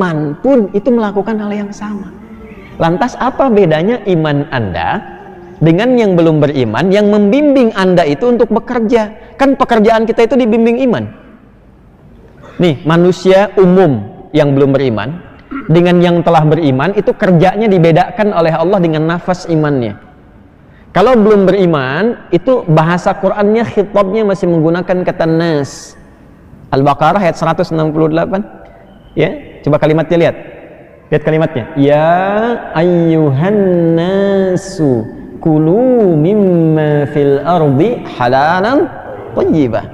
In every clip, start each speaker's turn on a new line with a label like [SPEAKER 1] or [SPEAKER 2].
[SPEAKER 1] beriman pun itu melakukan hal yang sama. Lantas apa bedanya iman Anda dengan yang belum beriman, yang membimbing Anda itu untuk bekerja? Kan pekerjaan kita itu dibimbing iman. Nih, manusia umum yang belum beriman dengan yang telah beriman itu kerjanya dibedakan oleh Allah dengan nafas imannya. Kalau belum beriman, itu bahasa Qur'annya, khitabnya masih menggunakan kata nas. Al-Baqarah ayat 168. Ya, coba kalimatnya lihat. Lihat kalimatnya. Ya ayyuhan nasu kulu mimma fil ardi halalan thayyibah.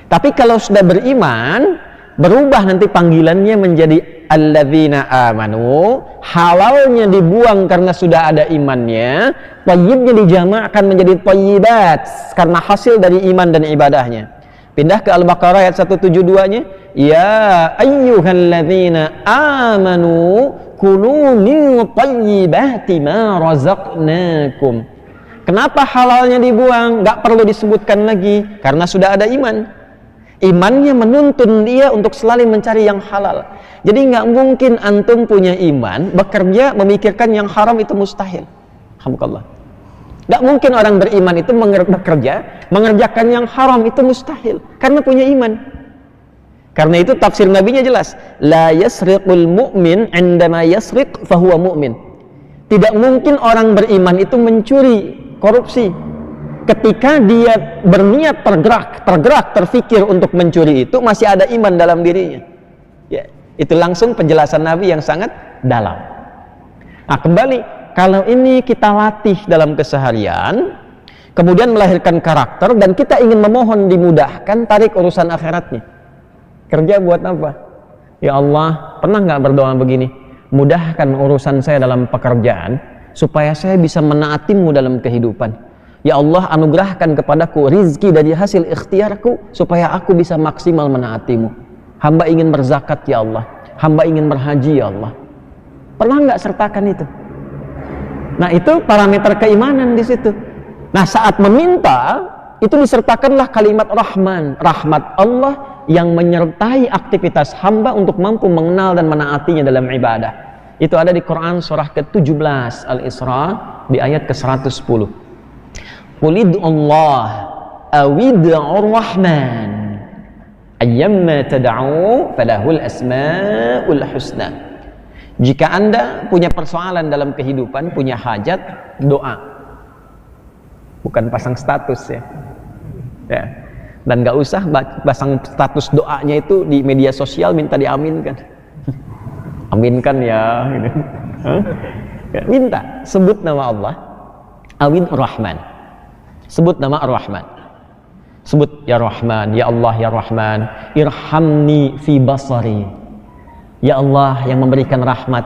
[SPEAKER 1] Tapi kalau sudah beriman, berubah nanti panggilannya menjadi alladzina amanu, halalnya dibuang karena sudah ada imannya, thayyibnya dijamakkan menjadi thayyibat karena hasil dari iman dan ibadahnya. Pindah ke Al-Baqarah ayat 172-nya, ya ayyuhalladzina amanu kulu min thayyibati ma razaqnakum. Kenapa halalnya dibuang? Gak perlu disebutkan lagi karena sudah ada iman. Imannya menuntun dia untuk selalu mencari yang halal. Jadi nggak mungkin antum punya iman, bekerja memikirkan yang haram, itu mustahil. Alhamdulillah. Nggak mungkin orang beriman itu bekerja mengerjakan yang haram, itu mustahil karena punya iman. Karena itu tafsir nabinya jelas, la yasriqul mu'min indama yasriq fahuwa mu'min. Tidak mungkin orang beriman itu mencuri, korupsi. Ketika dia berniat tergerak, terfikir untuk mencuri, itu masih ada iman dalam dirinya. Ya, itu langsung penjelasan Nabi yang sangat dalam. Nah, kembali, kalau ini kita latih dalam keseharian, kemudian melahirkan karakter, dan kita ingin memohon dimudahkan, tarik urusan akhiratnya. Kerja buat apa? Ya Allah, pernah nggak berdoa begini? Mudahkan urusan saya dalam pekerjaan, supaya saya bisa menaatimu dalam kehidupan. Ya Allah, anugerahkan kepadaku rizki dari hasil ikhtiarku, supaya aku bisa maksimal menaatimu. Hamba ingin berzakat ya Allah, hamba ingin berhaji ya Allah. Pernah nggak sertakan itu? Nah, itu parameter keimanan di situ. Nah, saat meminta itu disertakanlah kalimat Rahman, rahmat Allah yang menyertai aktivitas hamba untuk mampu mengenal dan menaatinya dalam ibadah. Itu ada di Quran surah ke-17 Al-Isra di ayat ke-110. Qulid Allah awid'ur Rahman ayyamma tad'u falahul asmaul husna. Jika Anda punya persoalan dalam kehidupan, punya hajat, doa. Bukan pasang status ya. Ya. Dan gak usah pasang status doanya itu di media sosial minta diaminkan. Aminkan ya, gitu. Ya, minta, sebut nama Allah, Awid Rahman. Sebut nama Ar-Rahman. Sebut ya Rahman, ya Allah ya Rahman, irhamni fi basari. Ya Allah yang memberikan rahmat,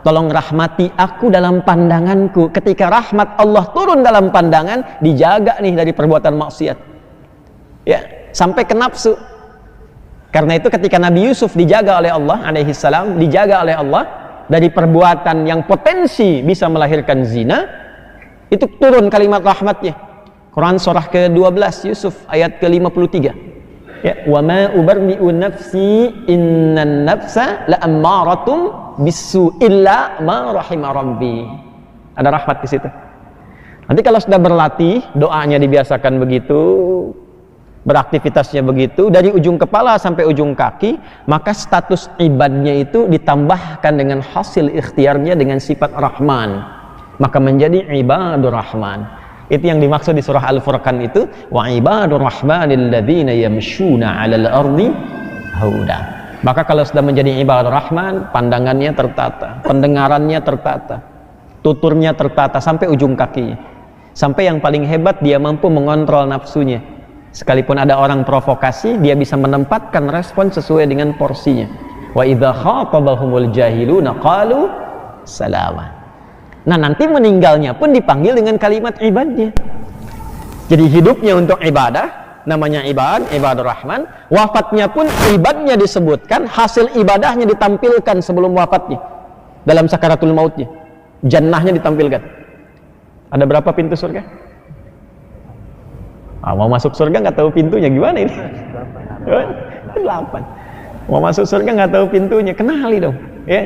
[SPEAKER 1] tolong rahmati aku dalam pandanganku. Ketika rahmat Allah turun dalam pandangan, dijaga nih dari perbuatan maksiat. Ya, sampai ke nafsu. Karena itu ketika Nabi Yusuf dijaga oleh Allah alaihi salam, dijaga oleh Allah dari perbuatan yang potensi bisa melahirkan zina, itu turun kalimat rahmatnya. Quran surah ke-12 Yusuf ayat ke-53. Ya, wa ma ubarri'u nafsi innan nafsa la'ammaratum bisu illa ma rahima rabbi. Ada rahmat di situ. Nanti kalau sudah berlatih, doanya dibiasakan begitu, beraktivitasnya begitu, dari ujung kepala sampai ujung kaki, maka status ibadnya itu ditambahkan dengan hasil ikhtiarnya dengan sifat Rahman, maka menjadi ibadur Rahman. Itu yang dimaksud di surah Al-Furqan itu, wa ibadur rahmanil ladzina yamshuna 'alal ardi hauda. Maka kalau sudah menjadi ibadur rahman, pandangannya tertata, pendengarannya tertata, tuturnya tertata sampai ujung kakinya. Sampai yang paling hebat, dia mampu mengontrol nafsunya. Sekalipun ada orang provokasi, dia bisa menempatkan respon sesuai dengan porsinya. Wa idza khatabahumul jahiluna qalu salama. Nah, nanti meninggalnya pun dipanggil dengan kalimat ibadnya. Jadi hidupnya untuk ibadah, namanya ibadur Rahman. Wafatnya pun ibadnya disebutkan, hasil ibadahnya ditampilkan sebelum wafatnya. Dalam sakaratul mautnya, jannahnya ditampilkan. Ada berapa pintu surga? Mau masuk surga nggak tahu pintunya, gimana ini? 8. Mau masuk surga nggak tahu pintunya, kenali dong. Ya,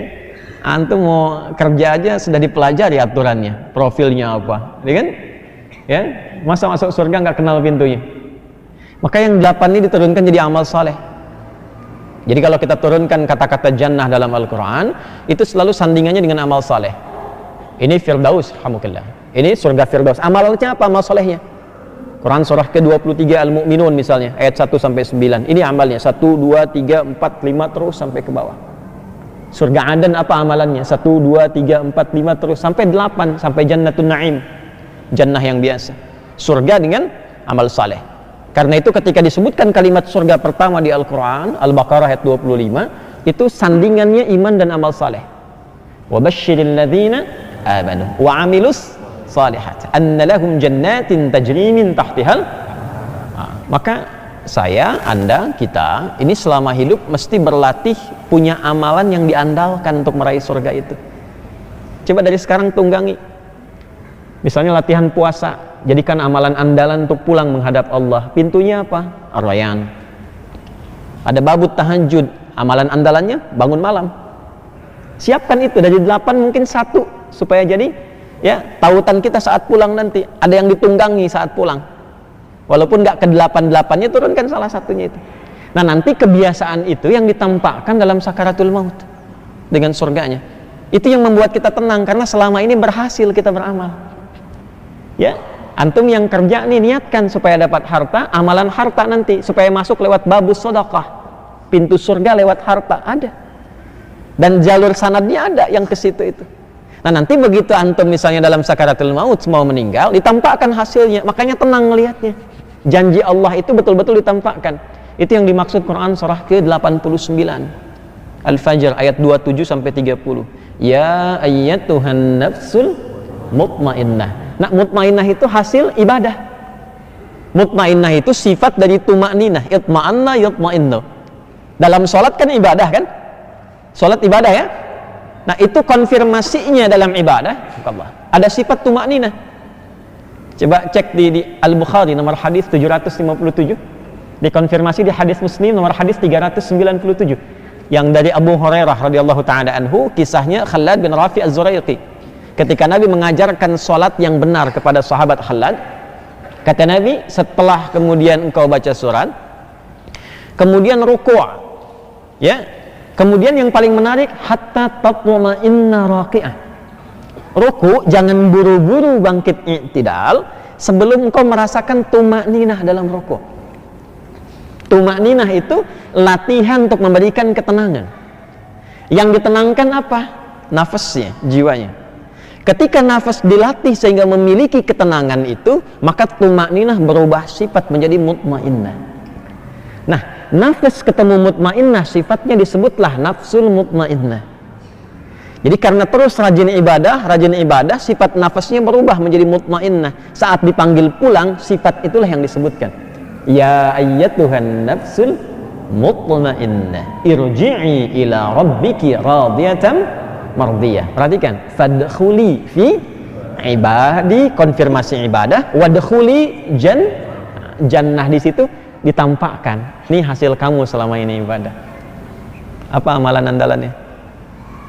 [SPEAKER 1] antum mau kerja aja sudah dipelajari aturannya, profilnya apa, ya kan? Ya, masa masuk surga nggak kenal pintunya. Maka yang 8 ini diturunkan jadi amal saleh. Jadi kalau kita turunkan kata-kata jannah dalam Al-Quran, itu selalu sandingannya dengan amal saleh. Ini Firdaus, alhamdulillah. Ini surga Firdaus. Amalnya apa? Amal salehnya. Quran surah ke-23 Al-Mu'minun misalnya, ayat 1 sampai 9. Ini amalnya 1, 2, 3, 4, 5 terus sampai ke bawah. Surga Aden apa amalannya? 1, 2, 3, 4, 5 terus sampai 8, sampai Jannatun Na'im. Jannah yang biasa. Surga dengan amal saleh. Karena itu ketika disebutkan kalimat surga pertama di Al-Quran, Al-Baqarah ayat 25, itu sandingannya iman dan amal saleh. Wa basyiril ladzina amanu wa amilus salihat anna lahum jannatin tajri min tahtihal. Maka saya, Anda, kita ini selama hidup mesti berlatih punya amalan yang diandalkan untuk meraih surga itu. Coba dari sekarang tunggangi. Misalnya latihan puasa, jadikan amalan andalan untuk pulang menghadap Allah. Pintunya apa? Ar-Rayyan. Ada babut tahajud, amalan andalannya bangun malam. Siapkan itu dari 8 mungkin 1 supaya jadi ya tautan kita saat pulang nanti. Ada yang ditunggangi saat pulang. Walaupun nggak ke 8-8-nya, turunkan salah satunya itu. Nah, nanti kebiasaan itu yang ditampakkan dalam sakaratul maut dengan surganya. Itu yang membuat kita tenang karena selama ini berhasil kita beramal. Ya, antum yang kerja nih niatkan supaya dapat harta, amalan harta nanti supaya masuk lewat babus sedekah. Pintu surga lewat harta ada. Dan jalur sanadnya ada yang ke situ itu. Nah, nanti begitu antum misalnya dalam sakaratul maut mau meninggal, ditampakkan hasilnya, makanya tenang melihatnya. Janji Allah itu betul-betul ditampakkan. Itu yang dimaksud Quran surah ke-89 Al-Fajr ayat 27 sampai 30. Ya ayyatuhan nafsul mutmainnah. Nah, mutmainnah itu hasil ibadah. Mutmainnah itu sifat dari tumakninah, itma'anna yutma'innu. Dalam sholat kan ibadah kan? Sholat ibadah ya? Nah, itu konfirmasinya dalam ibadah. Ada sifat tumakninah. Coba cek di Al-Bukhari nomor hadis 757. Dikonfirmasi di hadis Muslim nomor hadis 397. Yang dari Abu Hurairah radhiyallahu taala anhu, kisahnya Khalad bin Rafi Az-Zuraiqi. Ketika Nabi mengajarkan sholat yang benar kepada sahabat Khalad, kata Nabi, setelah kemudian engkau baca surat, kemudian ruku', ya, kemudian yang paling menarik, hatta tatma'inna raqi'ah. Ruku', jangan buru-buru bangkit i'tidal sebelum engkau merasakan tumakninah dalam ruku'. Tumakninah itu latihan untuk memberikan ketenangan. Yang ditenangkan apa? Nafasnya, jiwanya. Ketika nafas dilatih sehingga memiliki ketenangan itu, maka tumakninah berubah sifat menjadi mutmainnah. Nah, nafas ketemu mutmainnah, sifatnya disebutlah nafsul mutmainnah. Jadi karena terus rajin ibadah, sifat nafasnya berubah menjadi mutmainnah. Saat dipanggil pulang, sifat itulah yang disebutkan. Ya ayyatuhan nafsul mutmainnah, irji'i ila rabbiki radiyatan mardiyah. Perhatikan, fadkhuli fi ibadi, konfirmasi ibadah, wadkhuli jannah, di situ ditampakkan nih hasil kamu selama ini ibadah. Apa amalan andalannya?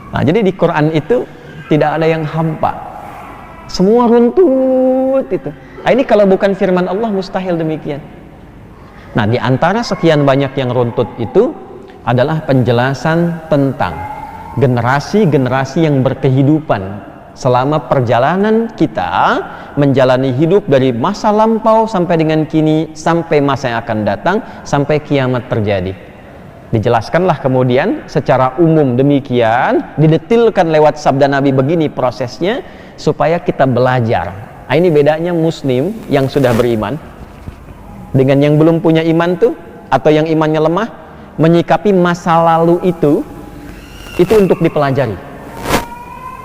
[SPEAKER 1] Nah, jadi di Quran itu tidak ada yang hampa, semua runtut itu. Nah, ini kalau bukan firman Allah mustahil demikian. Nah, di antara sekian banyak yang runtut itu adalah penjelasan tentang generasi-generasi yang berkehidupan selama perjalanan kita menjalani hidup dari masa lampau sampai dengan kini, sampai masa yang akan datang, sampai kiamat terjadi. Dijelaskanlah kemudian secara umum demikian, didetilkan lewat sabda Nabi begini prosesnya, supaya kita belajar. Nah, ini bedanya muslim yang sudah beriman dengan yang belum punya iman tuh, atau yang imannya lemah, menyikapi masa lalu itu untuk dipelajari,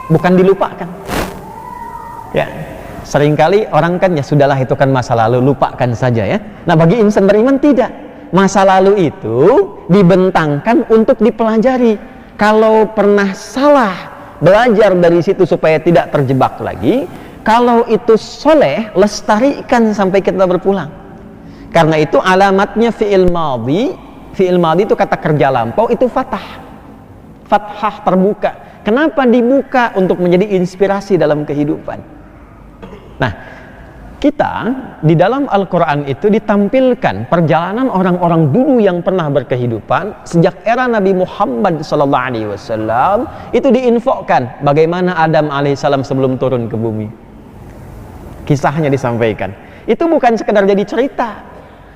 [SPEAKER 1] bukan dilupakan. Ya, seringkali orang kan ya sudahlah itu kan masa lalu, lupakan saja ya. Nah, bagi insan beriman tidak. Masa lalu itu dibentangkan untuk dipelajari. Kalau pernah salah, belajar dari situ supaya tidak terjebak lagi. Kalau itu soleh, lestarikan sampai kita berpulang. Karena itu alamatnya fi'il madhi. Fi'il madhi itu kata kerja lampau, itu fathah. fathah, terbuka. Kenapa dibuka? Untuk menjadi inspirasi dalam kehidupan. Nah, kita di dalam Al-Quran itu ditampilkan perjalanan orang-orang dulu yang pernah berkehidupan sejak era Nabi Muhammad SAW. Itu diinfokan bagaimana Adam alaihissalam sebelum turun ke bumi. Kisahnya disampaikan. Itu bukan sekedar jadi cerita,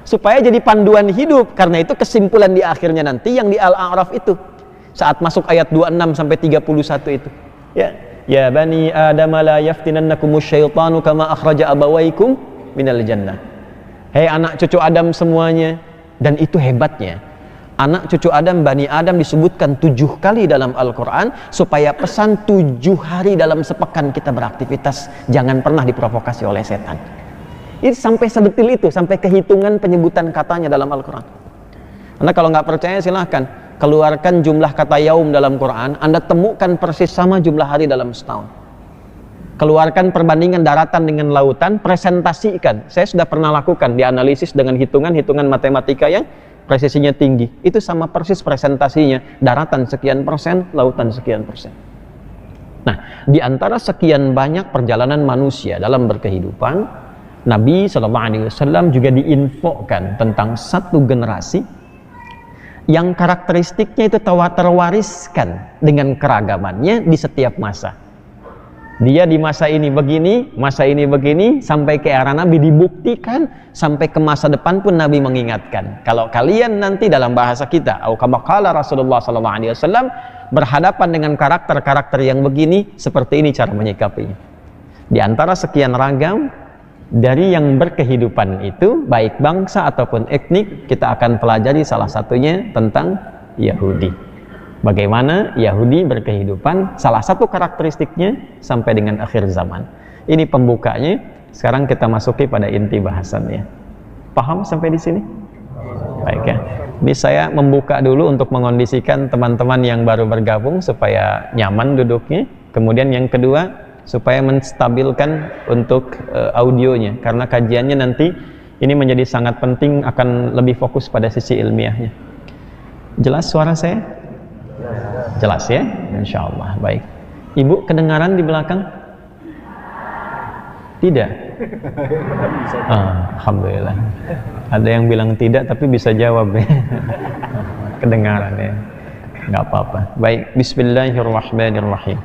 [SPEAKER 1] supaya jadi panduan hidup. Karena itu kesimpulan di akhirnya nanti yang di Al-A'raf itu, saat masuk ayat 26 sampai 31 itu, ya bani Adam la yaftinannakumus syaitanu kama akhraja abawaikum minal jannah. Hei anak cucu Adam semuanya. Dan itu hebatnya, anak cucu Adam, Bani Adam disebutkan 7 kali dalam Al-Quran, supaya pesan 7 hari dalam sepekan kita beraktivitas, jangan pernah diprovokasi oleh setan. Ini sampai sedetil itu, sampai kehitungan penyebutan katanya dalam Al-Quran. Anda kalau nggak percaya silahkan keluarkan jumlah kata yaum dalam Quran, Anda temukan persis sama jumlah hari dalam setahun. Keluarkan perbandingan daratan dengan lautan, presentasikan. Saya sudah pernah lakukan, dianalisis dengan hitungan matematika yang presisinya tinggi. Itu sama persis presentasinya, daratan sekian persen, lautan sekian persen. Nah, di antara sekian banyak perjalanan manusia dalam berkehidupan, Nabi SAW juga diinfokan tentang satu generasi yang karakteristiknya itu terwariskan dengan keragamannya di setiap masa. Dia di masa ini begini, sampai ke era Nabi dibuktikan, sampai ke masa depan pun Nabi mengingatkan. Kalau kalian nanti dalam bahasa kita, au kama qala Rasulullah SAW, berhadapan dengan karakter-karakter yang begini, seperti ini cara menyikapinya. Di antara sekian ragam dari yang berkehidupan itu, baik bangsa ataupun etnik, kita akan pelajari salah satunya tentang Yahudi. Bagaimana Yahudi berkehidupan, salah satu karakteristiknya sampai dengan akhir zaman. Ini pembukanya. Sekarang kita masuki pada inti bahasannya. Paham sampai di sini? Baik ya. Ini saya membuka dulu untuk mengondisikan teman-teman yang baru bergabung supaya nyaman duduknya. Kemudian yang kedua, supaya menstabilkan untuk audionya, karena kajiannya nanti ini menjadi sangat penting, akan lebih fokus pada sisi ilmiahnya. Jelas suara saya? Jelas ya? Insya Allah. Baik. Ibu kedengaran di belakang? Tidak? Alhamdulillah. Ada yang bilang tidak tapi bisa jawab ya. Kedengaran ya. Nggak apa-apa. Baik. Bismillahirrahmanirrahim.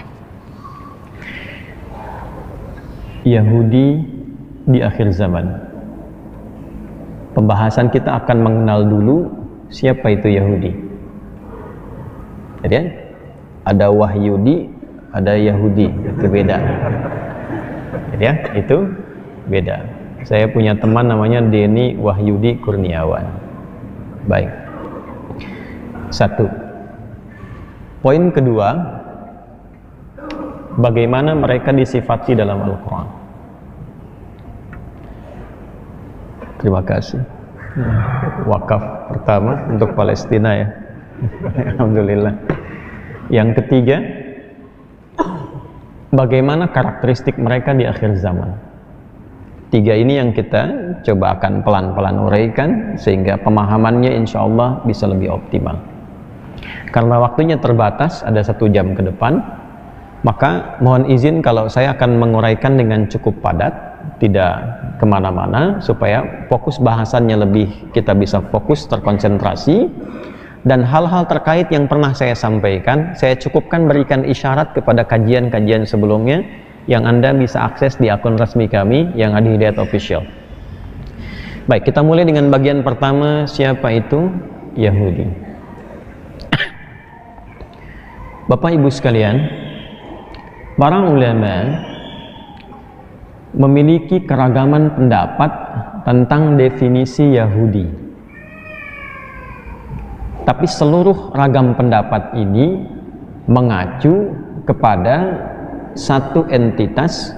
[SPEAKER 1] Yahudi di akhir zaman. Pembahasan kita akan mengenal dulu siapa itu Yahudi. Jadi ada Wahyudi, ada Yahudi, itu beda. Jadi ya, itu beda. Saya punya teman namanya Denny Wahyudi Kurniawan. Baik. 1. Poin kedua, bagaimana mereka disifati dalam Al-Quran. Terima kasih. Wakaf pertama untuk Palestina ya. Alhamdulillah. Yang ketiga, bagaimana karakteristik mereka di akhir zaman. 3 ini yang kita coba akan pelan-pelan uraikan, sehingga pemahamannya insya Allah bisa lebih optimal. Karena waktunya terbatas, ada 1 jam ke depan, maka mohon izin kalau saya akan menguraikan dengan cukup padat, tidak kemana-mana, supaya fokus bahasannya lebih, kita bisa fokus, terkonsentrasi. Dan hal-hal terkait yang pernah saya sampaikan, saya cukupkan berikan isyarat kepada kajian-kajian sebelumnya yang Anda bisa akses di akun resmi kami yang ada Hidayat Official. Baik, kita mulai dengan bagian pertama, siapa itu Yahudi. Bapak Ibu sekalian, para ulama memiliki keragaman pendapat tentang definisi Yahudi. Tapi seluruh ragam pendapat ini mengacu kepada satu entitas,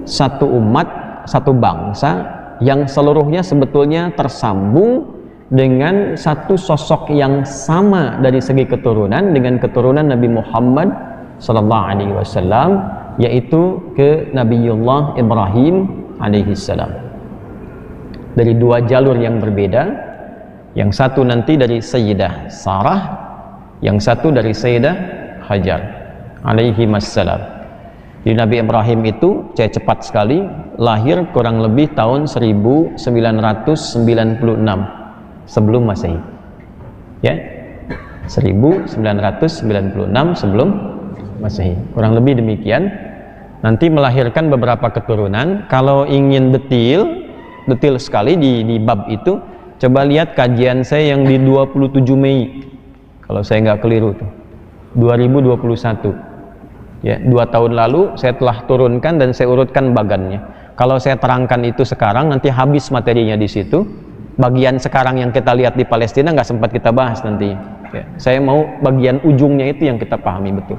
[SPEAKER 1] satu umat, satu bangsa yang seluruhnya sebetulnya tersambung dengan satu sosok yang sama dari segi keturunan dengan keturunan Nabi Muhammad SAW, yaitu ke Nabiullah Ibrahim alaihissalam. Dari 2 jalur yang berbeda. Yang satu nanti dari Sayyidah Sarah, yang satu dari Sayyidah Hajar alaihi wassalam. Di Nabi Ibrahim itu saya cepat sekali lahir kurang lebih tahun 1996 sebelum Masehi. Ya. 1996 sebelum Masehi. Kurang lebih demikian. Nanti melahirkan beberapa keturunan. Kalau ingin detail sekali di bab itu, coba lihat kajian saya yang di 27 Mei. Kalau saya nggak keliru tuh. 2021. Ya, 2 tahun lalu saya telah turunkan dan saya urutkan bagannya. Kalau saya terangkan itu sekarang, nanti habis materinya di situ. Bagian sekarang yang kita lihat di Palestina nggak sempat kita bahas nanti. Ya, saya mau bagian ujungnya itu yang kita pahami betul.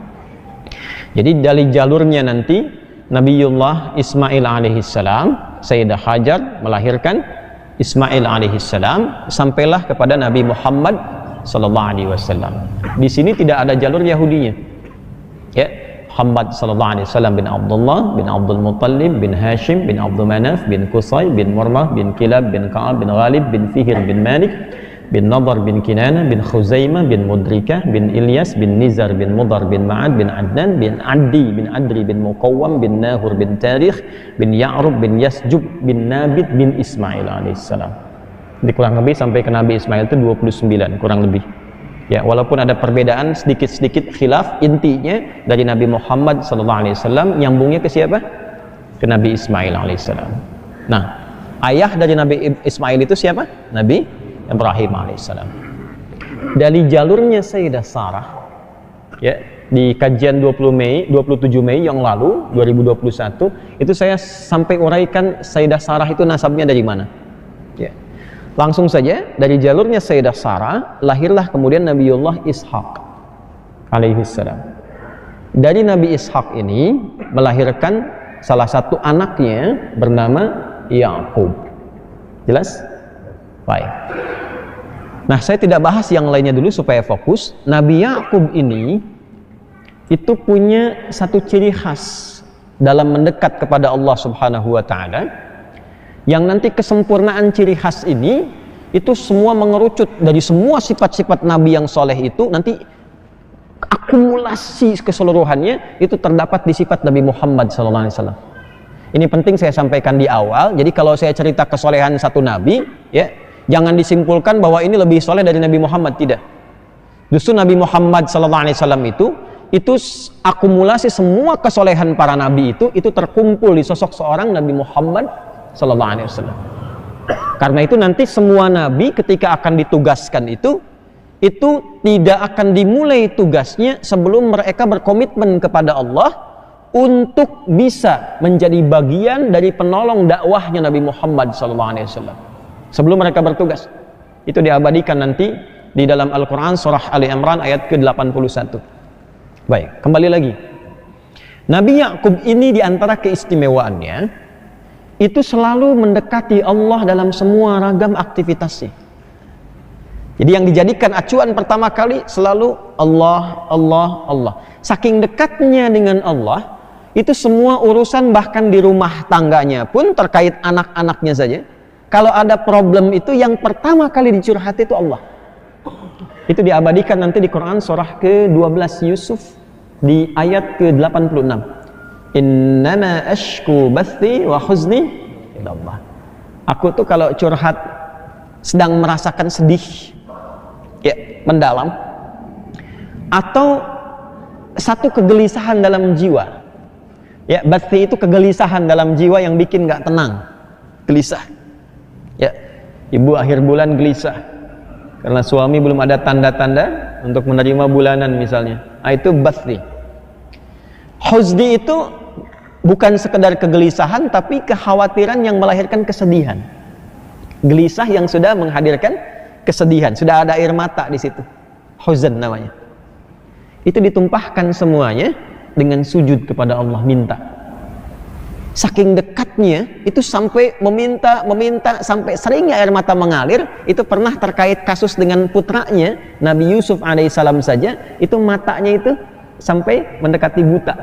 [SPEAKER 1] Jadi dari jalurnya nanti Nabiullah Ismail alaihissalam, Sayyidah Hajar melahirkan Ismail alaihissalam, sampailah kepada Nabi Muhammad sallallahu alaihi wasallam. Di sini tidak ada jalur Yahudinya. Ya, Muhammad sallallahu alaihi wasallam bin Abdullah bin Abdul Muttalib bin Hashim bin Abdul Manaf bin Qusay bin Murrah bin Kilab bin Ka'ab bin Ghalib bin Fihr bin Malik bin Nadar bin Kinana bin Khuzaimah bin Mudrikah bin Ilyas bin Nizar bin Mudar bin Ma'ad bin Adnan bin Addi bin Adri bin Muqawwam bin Nahur bin Tarikh bin Ya'rub bin Yasjub bin Nabit bin Ismail alaihissalam. Jadi kurang lebih sampai ke Nabi Ismail itu 29 kurang lebih. Ya, walaupun ada perbedaan sedikit-sedikit khilaf, intinya dari Nabi Muhammad SAW nyambungnya ke siapa? Ke Nabi Ismail alaihissalam. Nah, ayah dari Nabi Ismail itu siapa? Nabi Ibrahim alaihissalam. Dari jalurnya Sayyidah Sarah, ya, di kajian 27 Mei yang lalu 2021 itu saya sampai uraikan Sayyidah Sarah itu nasabnya dari mana. Ya. Langsung saja dari jalurnya Sayyidah Sarah lahirlah kemudian Nabiullah Ishaq alaihissalam. Dari Nabi Ishaq ini melahirkan salah satu anaknya bernama Yaqub. Jelas? Baik. Nah, saya tidak bahas yang lainnya dulu supaya fokus. Nabi Yaqub ini itu punya satu ciri khas dalam mendekat kepada Allah Subhanahu wa taala. Yang nanti kesempurnaan ciri khas ini itu semua mengerucut dari semua sifat-sifat Nabi yang soleh itu, nanti akumulasi keseluruhannya itu terdapat di sifat Nabi Muhammad SAW. Ini penting saya sampaikan di awal. Jadi kalau saya cerita kesolehan satu Nabi, ya, jangan disimpulkan bahwa ini lebih soleh dari Nabi Muhammad, tidak. Justru Nabi Muhammad SAW itu akumulasi semua kesolehan para Nabi itu terkumpul di sosok seorang Nabi Muhammad sallallahu alaihi wasallam. Karena itu nanti semua nabi ketika akan ditugaskan itu tidak akan dimulai tugasnya sebelum mereka berkomitmen kepada Allah untuk bisa menjadi bagian dari penolong dakwahnya Nabi Muhammad sallallahu alaihi wasallam. Sebelum mereka bertugas. Itu diabadikan nanti di dalam Al-Qur'an surah Ali Imran ayat ke-81. Baik, kembali lagi. Nabi Yaqub ini di antara keistimewaannya itu selalu mendekati Allah dalam semua ragam aktivitasnya. Jadi yang dijadikan acuan pertama kali selalu Allah, Allah, Allah. Saking dekatnya dengan Allah, itu semua urusan bahkan di rumah tangganya pun terkait anak-anaknya saja. Kalau ada problem itu yang pertama kali dicurhati itu Allah. Itu diabadikan nanti di Quran surah ke-12 Yusuf di ayat ke-86. Innama ashku bathi wa khuzni ilallah. Aku tuh kalau curhat sedang merasakan sedih, ya, mendalam, atau satu kegelisahan dalam jiwa. Ya, bathi itu kegelisahan dalam jiwa yang bikin nggak tenang, gelisah. Ya, ibu akhir bulan gelisah karena suami belum ada tanda-tanda untuk menerima bulanan misalnya. Itu bathi. Huzni itu bukan sekedar kegelisahan, tapi kekhawatiran yang melahirkan kesedihan. Gelisah yang sudah menghadirkan kesedihan, sudah ada air mata di situ. Huzn namanya. Itu ditumpahkan semuanya dengan sujud kepada Allah, minta. Saking dekatnya itu sampai meminta sampai seringnya air mata mengalir. Itu pernah terkait kasus dengan putranya Nabi Yusuf alaihissalam saja, itu matanya itu sampai mendekati buta.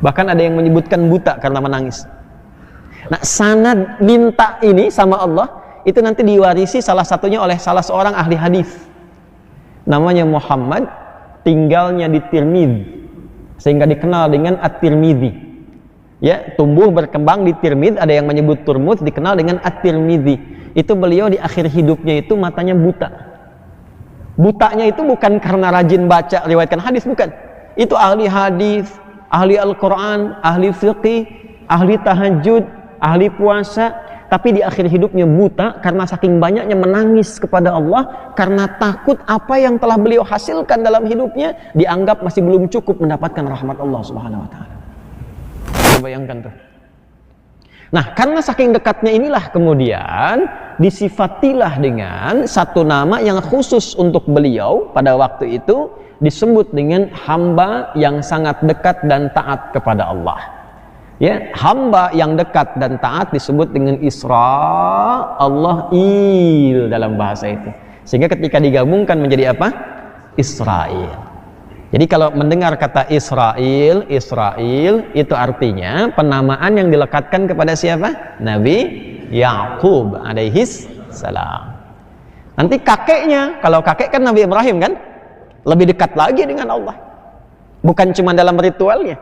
[SPEAKER 1] Bahkan ada yang menyebutkan buta karena menangis. Nah, sanad minta ini sama Allah itu nanti diwarisi salah satunya oleh salah seorang ahli hadis. Namanya Muhammad tinggalnya di Tirmidzi sehingga dikenal dengan At-Tirmidzi. Ya, tumbuh berkembang di Tirmidzi, ada yang menyebut Turmuz, dikenal dengan At-Tirmidzi. Itu beliau di akhir hidupnya itu matanya buta. Butanya itu bukan karena rajin baca riwayatkan hadis, bukan. Itu ahli hadis, ahli Al-Quran, ahli fiqih, ahli tahajud, ahli puasa, tapi di akhir hidupnya buta karena saking banyaknya menangis kepada Allah karena takut apa yang telah beliau hasilkan dalam hidupnya dianggap masih belum cukup mendapatkan rahmat Allah Subhanahu wa taala. Bayangkan tuh. Nah, karena saking dekatnya inilah kemudian disifatilah dengan satu nama yang khusus untuk beliau pada waktu itu, disebut dengan hamba yang sangat dekat dan taat kepada Allah. Ya, hamba yang dekat dan taat disebut dengan Isra, Allah-il dalam bahasa itu. Sehingga ketika digabungkan menjadi apa? Israel. Jadi kalau mendengar kata Israel, Israel itu artinya penamaan yang dilekatkan kepada siapa? Nabi Ya'qub alaihis salam. Nanti kakeknya, kalau kakek kan Nabi Ibrahim kan, lebih dekat lagi dengan Allah. Bukan cuma dalam ritualnya,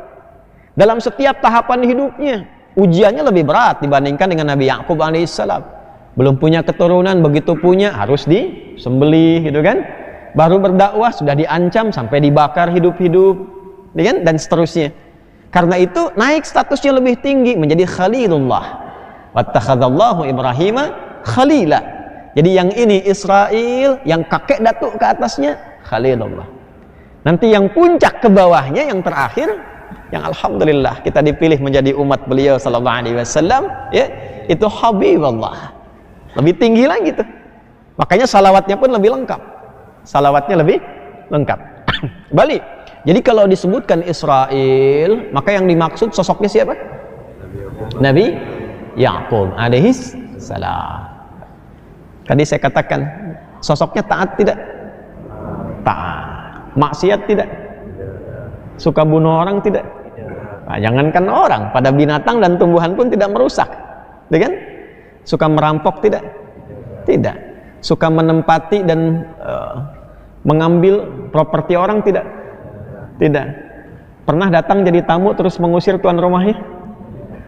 [SPEAKER 1] dalam setiap tahapan hidupnya ujiannya lebih berat dibandingkan dengan Nabi Ya'qub alaihis salam. Belum punya keturunan, begitu punya harus disembelih gitu kan. Baru berdakwah sudah diancam sampai dibakar hidup-hidup, dan seterusnya. Karena itu naik statusnya lebih tinggi menjadi Khalilullah. Wattakhadallahu Ibrahima Khalila. Jadi yang ini Israel, yang kakek datuk ke atasnya Khalilullah. Nanti yang puncak ke bawahnya, yang terakhir, yang alhamdulillah kita dipilih menjadi umat beliau sallallahu alaihi wasallam, ya, itu Habibullah. Lebih tinggi lagi tuh. Makanya salawatnya pun lebih lengkap. Salawatnya lebih lengkap. Balik. Jadi kalau disebutkan Israel, maka yang dimaksud sosoknya siapa? Nabi Ya'qub alaihis salam. Tadi saya katakan sosoknya taat tidak? Taat. Maksiat tidak? Suka bunuh orang tidak? Nah, jangankan orang, pada binatang dan tumbuhan pun tidak merusak. Kan? Suka merampok tidak? Tidak. Suka menempati dan mengambil properti orang tidak? Tidak. Pernah datang jadi tamu terus mengusir tuan rumahnya?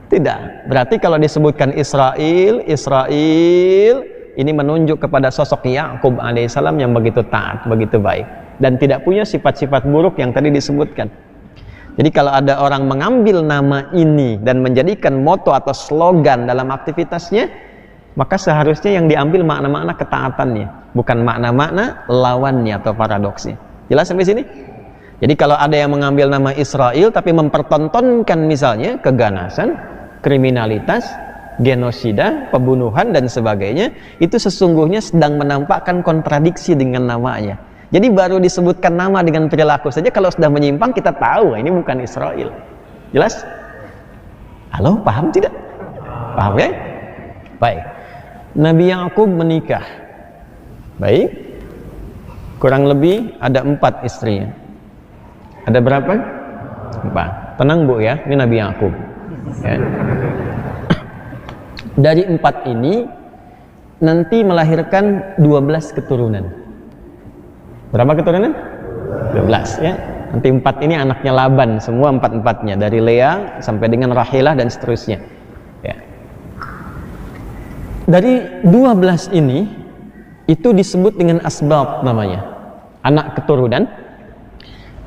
[SPEAKER 1] Tidak. Berarti kalau disebutkan Israel, Israel ini menunjuk kepada sosok Ya'qub alaihissalam yang begitu taat, begitu baik dan tidak punya sifat-sifat buruk yang tadi disebutkan. Jadi kalau ada orang mengambil nama ini dan menjadikan moto atau slogan dalam aktivitasnya, maka seharusnya yang diambil makna-makna ketaatannya, bukan makna-makna lawannya atau paradoksnya. Jelas sampai sini? Jadi kalau ada yang mengambil nama Israel tapi mempertontonkan misalnya keganasan, kriminalitas, genosida, pembunuhan dan sebagainya, itu sesungguhnya sedang menampakkan kontradiksi dengan namanya. Jadi baru disebutkan nama dengan perilaku saja, kalau sudah menyimpang kita tahu ini bukan Israel. Jelas? Halo, paham tidak? Paham ya? Baik. Nabi Ya'qub menikah. Baik. Kurang lebih ada 4 istrinya. Ada berapa? 4. Tenang Bu ya, ini Nabi Ya'qub. Ya. Dari 4 ini nanti melahirkan 12 keturunan. Berapa keturunan? 12 ya. Nanti 4 ini anaknya Laban, semua 4-4-nya, dari Lea sampai dengan Rahilah dan seterusnya. Ya. Dari 12 ini itu disebut dengan asbab namanya, anak keturunan.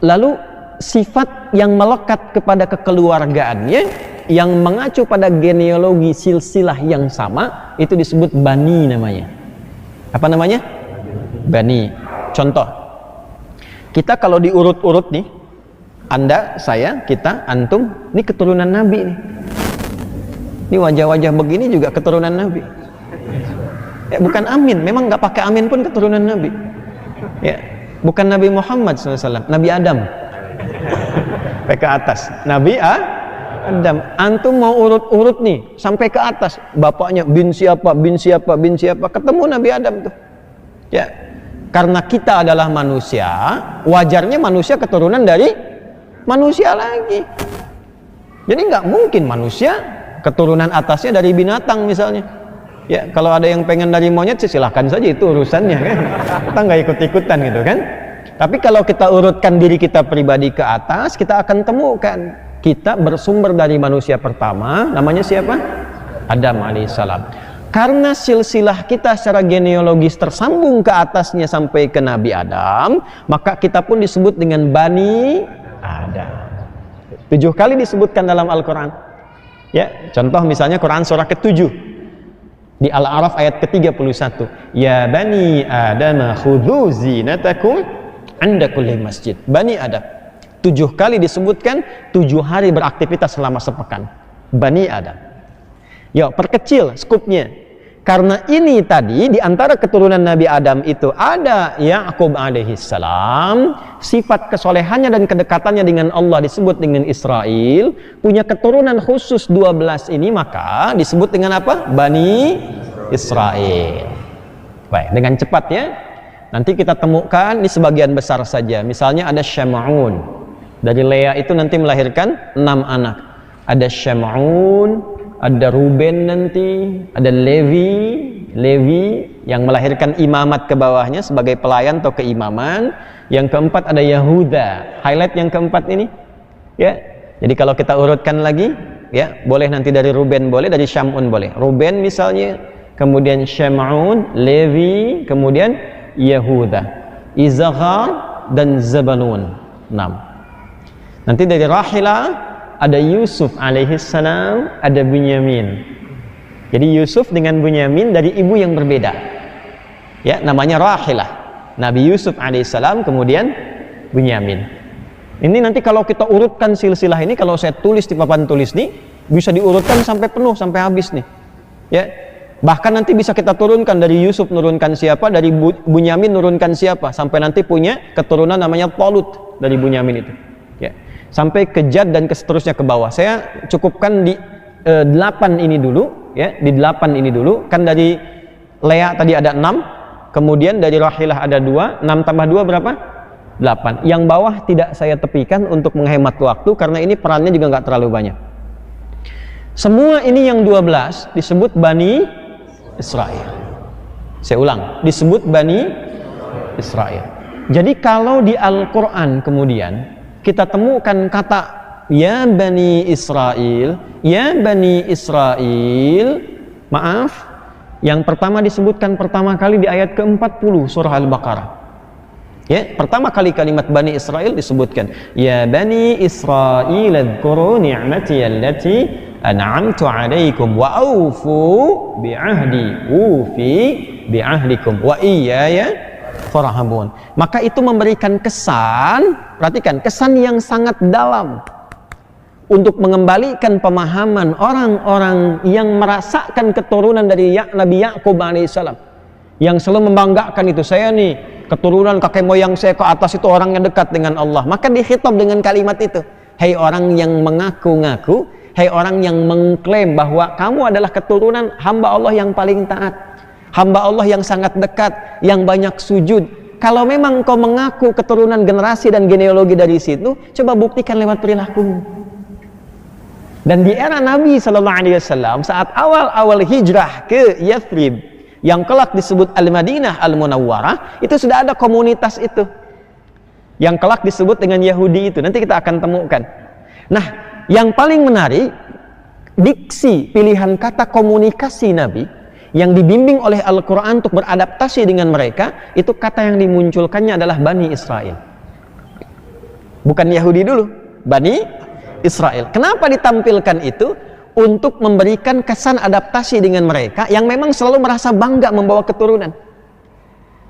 [SPEAKER 1] Lalu sifat yang melekat kepada kekeluargaannya yang mengacu pada genealogi silsilah yang sama itu disebut bani namanya. Apa namanya? Bani. Contoh, kita kalau diurut-urut nih, Anda, saya, kita, antum, ini keturunan Nabi nih. Ini wajah-wajah begini juga keturunan Nabi. Ya, bukan amin, memang nggak pakai amin pun keturunan Nabi. Ya, bukan Nabi Muhammad SAW, Nabi Adam. Sampai ke atas, Nabi Adam. Antum mau urut-urut nih sampai ke atas, bapaknya bin siapa, bin siapa, bin siapa, ketemu Nabi Adam tuh. Ya, karena kita adalah manusia, wajarnya manusia keturunan dari manusia lagi. Jadi nggak mungkin manusia keturunan atasnya dari binatang misalnya. Ya, kalau ada yang pengen dari monyet silahkan saja, itu urusannya kan. Kita nggak ikut-ikutan gitu kan. Tapi kalau kita urutkan diri kita pribadi ke atas, kita akan temukan kita bersumber dari manusia pertama, namanya siapa? Adam alaihissalam. Karena silsilah kita secara genealogis tersambung ke atasnya sampai ke Nabi Adam, maka kita pun disebut dengan Bani Adam. 7 kali disebutkan dalam Al-Quran. Ya, contoh misalnya Quran surah ke-7 di Al-A'raf ayat ke-31. Ya Bani Adam khudhu zinatakum anda kulli masjid. Bani Adam 7 kali disebutkan, 7 hari beraktivitas selama sepekan. Bani Adam. Yuk, perkecil skupnya. Karena ini tadi di antara keturunan Nabi Adam itu ada Ya'qub alaihissalam, sifat kesolehannya dan kedekatannya dengan Allah disebut dengan Israel, punya keturunan khusus 12 ini, maka disebut dengan apa? Bani Israel. Baik, dengan cepat ya. Nanti kita temukan di sebagian besar saja. Misalnya ada Syam'un. Dari Lea itu nanti melahirkan 6 anak. Ada Syam'un, ada Ruben nanti, ada Levi yang melahirkan imamat ke bawahnya sebagai pelayan atau keimaman. Yang keempat ada Yahuda. Highlight yang keempat ini. Ya. Jadi kalau kita urutkan lagi, ya, boleh nanti dari Ruben boleh, dari Syam'un boleh. Ruben misalnya, kemudian Syam'un, Levi, kemudian Yahuda, Izakhar dan Zabalun. 6. Nanti dari Rahilah ada Yusuf alaihissalam, ada Bunyamin. Jadi Yusuf dengan Bunyamin dari ibu yang berbeda. Ya, namanya Rahilah. Nabi Yusuf alaihissalam, kemudian Bunyamin. Ini nanti kalau kita urutkan silsilah ini, kalau saya tulis di papan tulis nih, bisa diurutkan sampai penuh, sampai habis nih. Ya. Bahkan nanti bisa kita turunkan dari Yusuf nurunkan siapa, dari Bunyamin nurunkan siapa, sampai nanti punya keturunan namanya Talut dari Bunyamin itu. Ya. Sampai ke Jad dan seterusnya ke bawah. Saya cukupkan di 8 ini dulu, ya, di 8 ini dulu. Kan dari Lea tadi ada 6, kemudian dari Rahilah ada 2, 6 tambah 2 berapa? 8. Yang bawah tidak saya tepikan untuk menghemat waktu karena ini perannya juga nggak terlalu banyak. Semua ini yang 12 disebut Bani Israel. Saya ulang, disebut Bani Israel. Jadi kalau di Al-Quran kemudian kita temukan kata Ya Bani Israel, Ya Bani Israel, maaf, yang pertama disebutkan pertama kali di ayat ke-40 surah Al-Baqarah. Ya, pertama kali kalimat Bani Israel disebutkan Ya Bani Israel adhkuru ni'mati allati an'amtu 'alaikum wa aufu bi'ahdi ufi bi'ahdikum wa iyaya farhabun. Maka itu memberikan kesan, perhatikan, kesan yang sangat dalam untuk mengembalikan pemahaman orang-orang yang merasakan keturunan dari Nabi Ya'qub alaihissalam, yang selalu membanggakan itu, saya nih keturunan kakek moyang saya ke atas itu orang yang dekat dengan Allah. Maka dikhitab dengan kalimat itu, hai orang yang mengaku-ngaku, hai orang yang mengklaim bahwa kamu adalah keturunan hamba Allah yang paling taat, hamba Allah yang sangat dekat, yang banyak sujud. Kalau memang kau mengaku keturunan generasi dan genealogi dari situ, coba buktikan lewat perilakumu. Dan di era Nabi SAW, saat awal-awal hijrah ke Yathrib, yang kelak disebut Al-Madinah Al-Munawwarah, itu sudah ada komunitas itu, yang kelak disebut dengan Yahudi itu. Nanti kita akan temukan. Nah, yang paling menarik, diksi pilihan kata komunikasi Nabi yang dibimbing oleh Al-Quran untuk beradaptasi dengan mereka, itu kata yang dimunculkannya adalah Bani Israel. Bukan Yahudi dulu, Bani Israel. Kenapa ditampilkan itu? Untuk memberikan kesan adaptasi dengan mereka yang memang selalu merasa bangga membawa keturunan.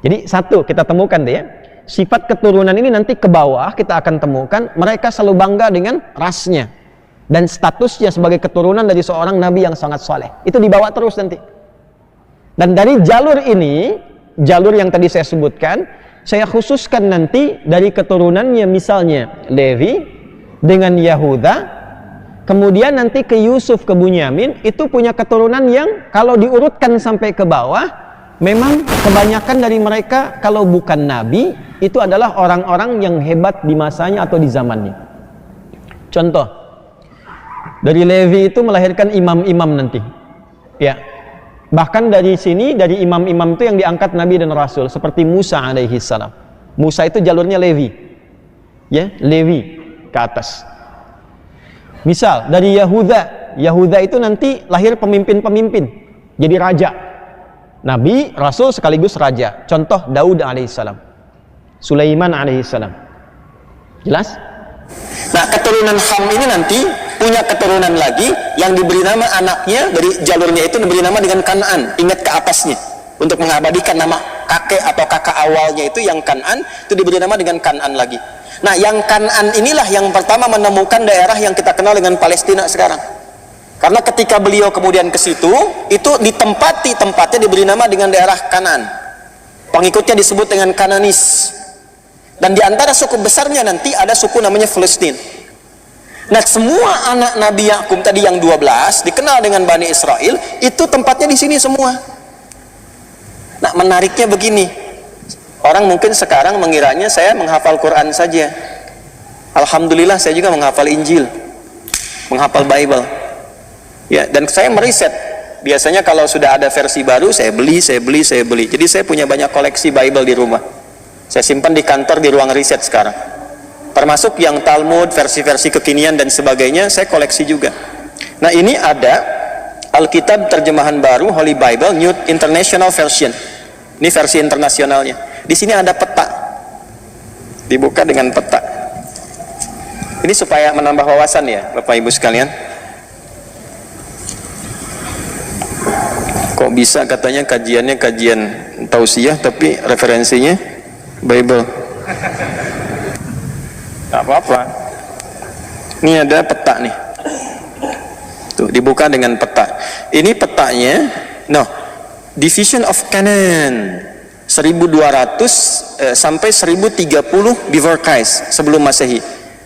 [SPEAKER 1] Jadi satu, kita temukan deh ya, sifat keturunan ini nanti ke bawah kita akan temukan mereka selalu bangga dengan rasnya dan statusnya sebagai keturunan dari seorang nabi yang sangat soleh. Itu dibawa terus nanti. Dan dari jalur ini, jalur yang tadi saya sebutkan, saya khususkan nanti dari keturunannya misalnya Levi dengan Yahuda, kemudian nanti ke Yusuf, ke Bunyamin, itu punya keturunan yang kalau diurutkan sampai ke bawah, memang kebanyakan dari mereka kalau bukan nabi, itu adalah orang-orang yang hebat di masanya atau di zamannya. Contoh, dari Levi itu melahirkan imam-imam nanti. Ya, bahkan dari sini, dari imam-imam itu yang diangkat Nabi dan Rasul, seperti Musa alaihi salam. Musa itu jalurnya Lewi, ya, Lewi ke atas. Misal dari Yahuda itu nanti lahir pemimpin-pemimpin, jadi raja, nabi, rasul sekaligus raja. Contoh Daud alaihissalam, Sulaiman alaihissalam. Jelas?
[SPEAKER 2] Nah, keturunan Ham ini nanti punya keturunan lagi yang diberi nama anaknya dari jalurnya itu diberi nama dengan Kan'an. Ingat ke atasnya untuk mengabadikan nama kakek atau kakak awalnya itu yang Kan'an, itu diberi nama dengan Kan'an lagi. Nah, yang Kan'an inilah yang pertama menemukan daerah yang kita kenal dengan Palestina sekarang. Karena ketika beliau kemudian ke situ, itu tempatnya diberi nama dengan daerah Kan'an. Pengikutnya disebut dengan Kananis. Dan di antara suku besarnya nanti ada suku namanya Filistin. Nah, semua anak Nabi Yakub tadi yang 12 dikenal dengan Bani Israel, itu tempatnya di sini semua. Nah, menariknya begini. Orang mungkin sekarang mengiranya saya menghafal Quran saja. Alhamdulillah saya juga menghafal Injil, menghafal Bible. Ya, dan saya meriset. Biasanya kalau sudah ada versi baru, saya beli. Jadi saya punya banyak koleksi Bible di rumah. Saya simpan di kantor di ruang riset sekarang. Termasuk yang Talmud, versi-versi kekinian dan sebagainya, saya koleksi juga. Nah, ini ada Alkitab terjemahan baru, Holy Bible, New International Version. Ini versi internasionalnya. Di sini ada peta. Dibuka dengan peta. Ini supaya menambah wawasan ya, Bapak Ibu sekalian. Kok bisa katanya kajiannya kajian tausiah, tapi referensinya Bible. Gak apa-apa. Ini ada peta nih. Tuh, dibuka dengan peta. Ini petanya, Division of Canaan 1200 sampai 1030 before Christ, sebelum Masehi.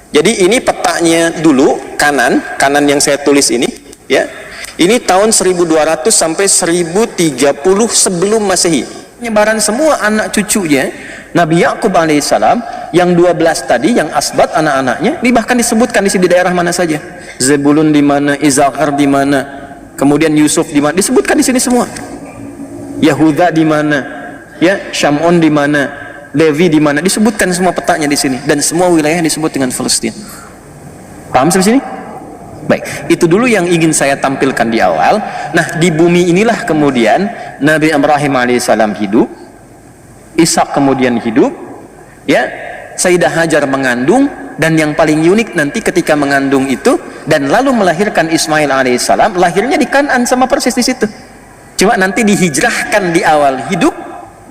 [SPEAKER 2] Jadi ini petanya dulu, kanan yang saya tulis ini, ya. Ini tahun 1200 sampai 1030 sebelum Masehi. Penyebaran semua anak cucunya Nabi Yakub alaihissalam yang 12 tadi, yang asbat anak-anaknya, ini bahkan disebutkan di daerah mana saja. Zebulun di mana, Izakar di mana, kemudian Yusuf di mana, disebutkan di sini semua. Yahuda di mana, ya, Syamun di mana, Levi di mana, disebutkan semua petanya di sini, dan semua wilayah disebut dengan Palestina. Paham sampai sini? Baik, itu dulu yang ingin saya tampilkan di awal. Nah, di bumi inilah kemudian Nabi Ibrahim alaihissalam hidup, Ishak kemudian hidup, ya, Sayyidah Hajar mengandung, dan yang paling unik nanti ketika mengandung itu dan lalu melahirkan Ismail alaihissalam, lahirnya di Kan'an sama persis di situ. Cuma nanti dihijrahkan di awal hidup,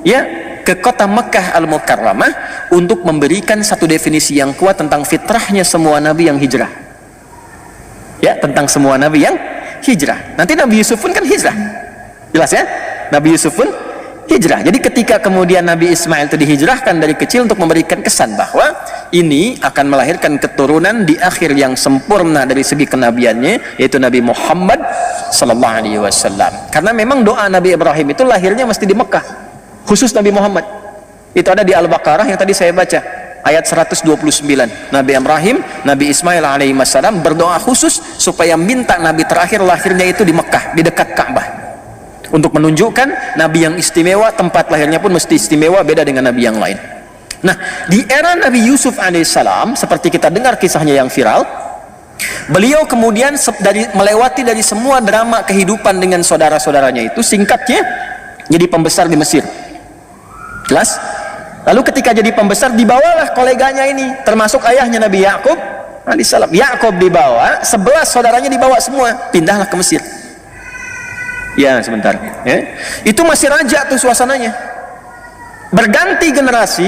[SPEAKER 2] ya, ke kota Mekah Al-Mukarramah untuk memberikan satu definisi yang kuat tentang fitrahnya semua nabi yang hijrah. Ya, tentang semua nabi yang hijrah. Nanti Nabi Yusuf pun kan hijrah. Jelas ya? Nabi Yusuf pun hijrah. Jadi ketika kemudian Nabi Ismail itu dihijrahkan dari kecil untuk memberikan kesan bahwa ini akan melahirkan keturunan di akhir yang sempurna dari segi kenabiannya, yaitu Nabi Muhammad sallallahu alaihi wasallam. Karena memang doa Nabi Ibrahim itu lahirnya mesti di Mekah. Khusus Nabi Muhammad. Itu ada di Al-Baqarah yang tadi saya baca, ayat 129. Nabi Ibrahim, Nabi Ismail alaihi wasallam berdoa khusus supaya minta Nabi terakhir lahirnya itu di Mekah, di dekat Ka'bah. Untuk menunjukkan Nabi yang istimewa, tempat lahirnya pun mesti istimewa, beda dengan Nabi yang lain. Nah, di era Nabi Yusuf alaihissalam, seperti kita dengar kisahnya yang viral, beliau kemudian melewati dari semua drama kehidupan dengan saudara-saudaranya itu, singkatnya jadi pembesar di Mesir. Jelas? Lalu ketika jadi pembesar, dibawalah koleganya ini, termasuk ayahnya Nabi Yakub alaihissalam. Yakub dibawa, 11 saudaranya dibawa semua, pindahlah ke Mesir. Ya, sebentar. Ya. Itu masih raja tuh suasananya. Berganti generasi,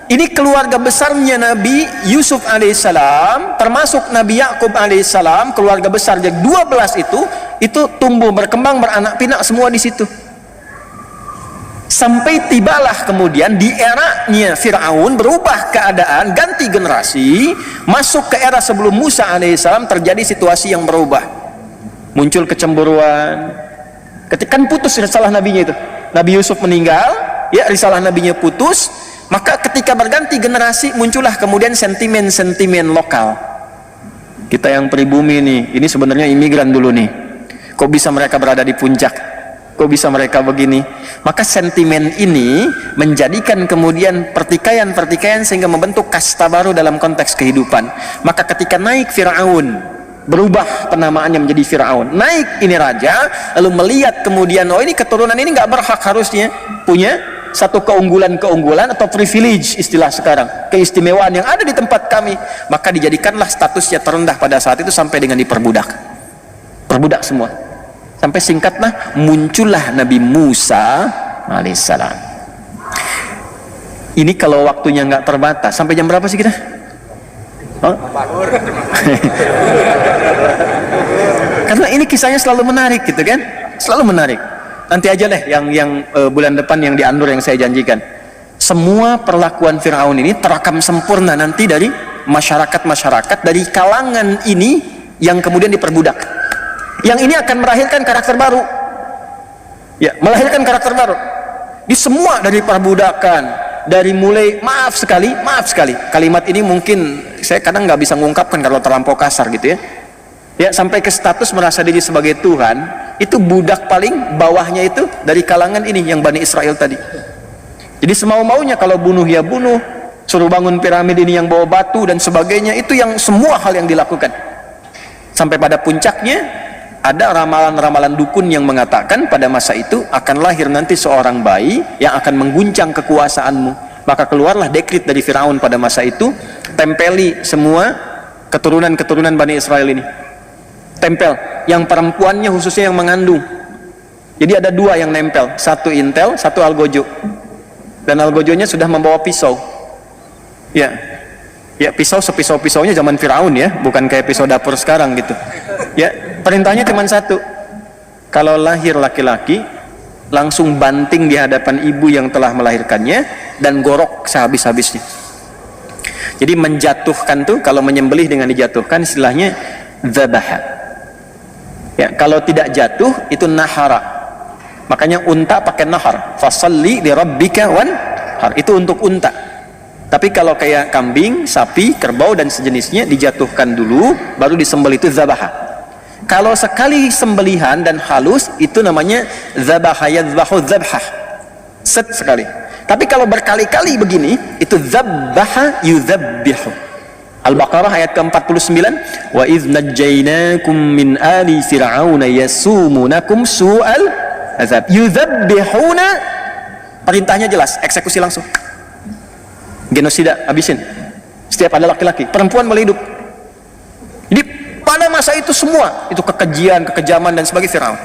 [SPEAKER 2] ini keluarga besarnya Nabi Yusuf alaihissalam, termasuk Nabi Yakub alaihissalam, keluarga besar jadi 12 itu tumbuh, berkembang, beranak pinak semua di situ. Sampai tibalah kemudian di eranya Fir'aun berubah keadaan, ganti generasi, masuk ke era sebelum Musa alaihissalam, terjadi situasi yang berubah. Muncul kecemburuan, ketika putus risalah nabinya itu, Nabi Yusuf meninggal, ya, risalah nabinya putus, maka ketika berganti generasi muncullah kemudian sentimen-sentimen lokal. Kita yang pribumi nih, ini sebenarnya imigran dulu nih, kok bisa mereka berada di puncak? kok bisa mereka begini? Maka sentimen ini menjadikan kemudian pertikaian-pertikaian sehingga membentuk kasta baru dalam konteks kehidupan. Maka ketika naik Fir'aun, berubah penamaannya menjadi Fir'aun, naik ini raja, lalu melihat kemudian, oh ini keturunan ini nggak berhak harusnya punya satu keunggulan-keunggulan atau privilege, istilah sekarang, keistimewaan yang ada di tempat kami, maka dijadikanlah statusnya terendah pada saat itu sampai dengan diperbudak, perbudak semua. Sampai singkatlah muncullah Nabi Musa alaihissalam. Ini kalau waktunya nggak terbatas, sampai jam berapa sih kita? Oh? Karena ini kisahnya selalu menarik gitu kan, selalu menarik. Nanti aja deh yang bulan depan yang di An-Nur yang saya janjikan. Semua perlakuan Fir'aun ini terekam sempurna nanti dari masyarakat-masyarakat dari kalangan ini yang kemudian diperbudak. Yang ini akan melahirkan karakter baru. Ya, melahirkan karakter baru. Di semua dari perbudakan, dari mulai maaf sekali. Kalimat ini mungkin saya kadang nggak bisa mengungkapkan kalau terlampau kasar gitu ya. Ya, sampai ke status merasa diri sebagai Tuhan, itu budak paling bawahnya itu dari kalangan ini yang Bani Israel tadi. Jadi semau-maunya kalau bunuh ya bunuh, suruh bangun piramid ini yang bawa batu dan sebagainya, itu yang semua hal yang dilakukan. Sampai pada puncaknya ada ramalan-ramalan dukun yang mengatakan pada masa itu akan lahir nanti seorang bayi yang akan mengguncang kekuasaanmu. Maka keluarlah dekrit dari Firaun pada masa itu, tempeli semua keturunan-keturunan Bani Israel ini. Tempel, yang perempuannya khususnya yang mengandung. Jadi ada dua yang nempel, satu intel, satu algojo. Dan algojonya sudah membawa pisau. Ya, pisau sepisau-pisaunya zaman Firaun ya, bukan kayak pisau dapur sekarang gitu. Ya, perintahnya cuma satu. Kalau lahir laki-laki, langsung banting di hadapan ibu yang telah melahirkannya dan gorok sehabis-habisnya. Jadi menjatuhkan tuh, kalau menyembelih dengan dijatuhkan istilahnya dzabaha. Ya, kalau tidak jatuh itu nahara. Makanya unta pakai nahar. Fasalli li rabbika wanhar. Itu untuk unta. Tapi kalau kayak kambing, sapi, kerbau dan sejenisnya dijatuhkan dulu baru disembelih, itu dzabaha. Kalau sekali sembelihan dan halus itu namanya dzabaha yadzbahu dzabhah. Set sekali. Tapi kalau berkali-kali begini itu dzabbaha yudzabbihu. Al-Baqarah ayat ke-49, wa idz najjaynakum min ali fir'auna yasumunakum su'al azab yudzabbihuna. Perintahnya jelas, eksekusi langsung, genosida, habisin setiap ada laki-laki, perempuan boleh hidup. Jadi pada masa itu semua itu kekejian, kekejaman dan sebagainya Firaun.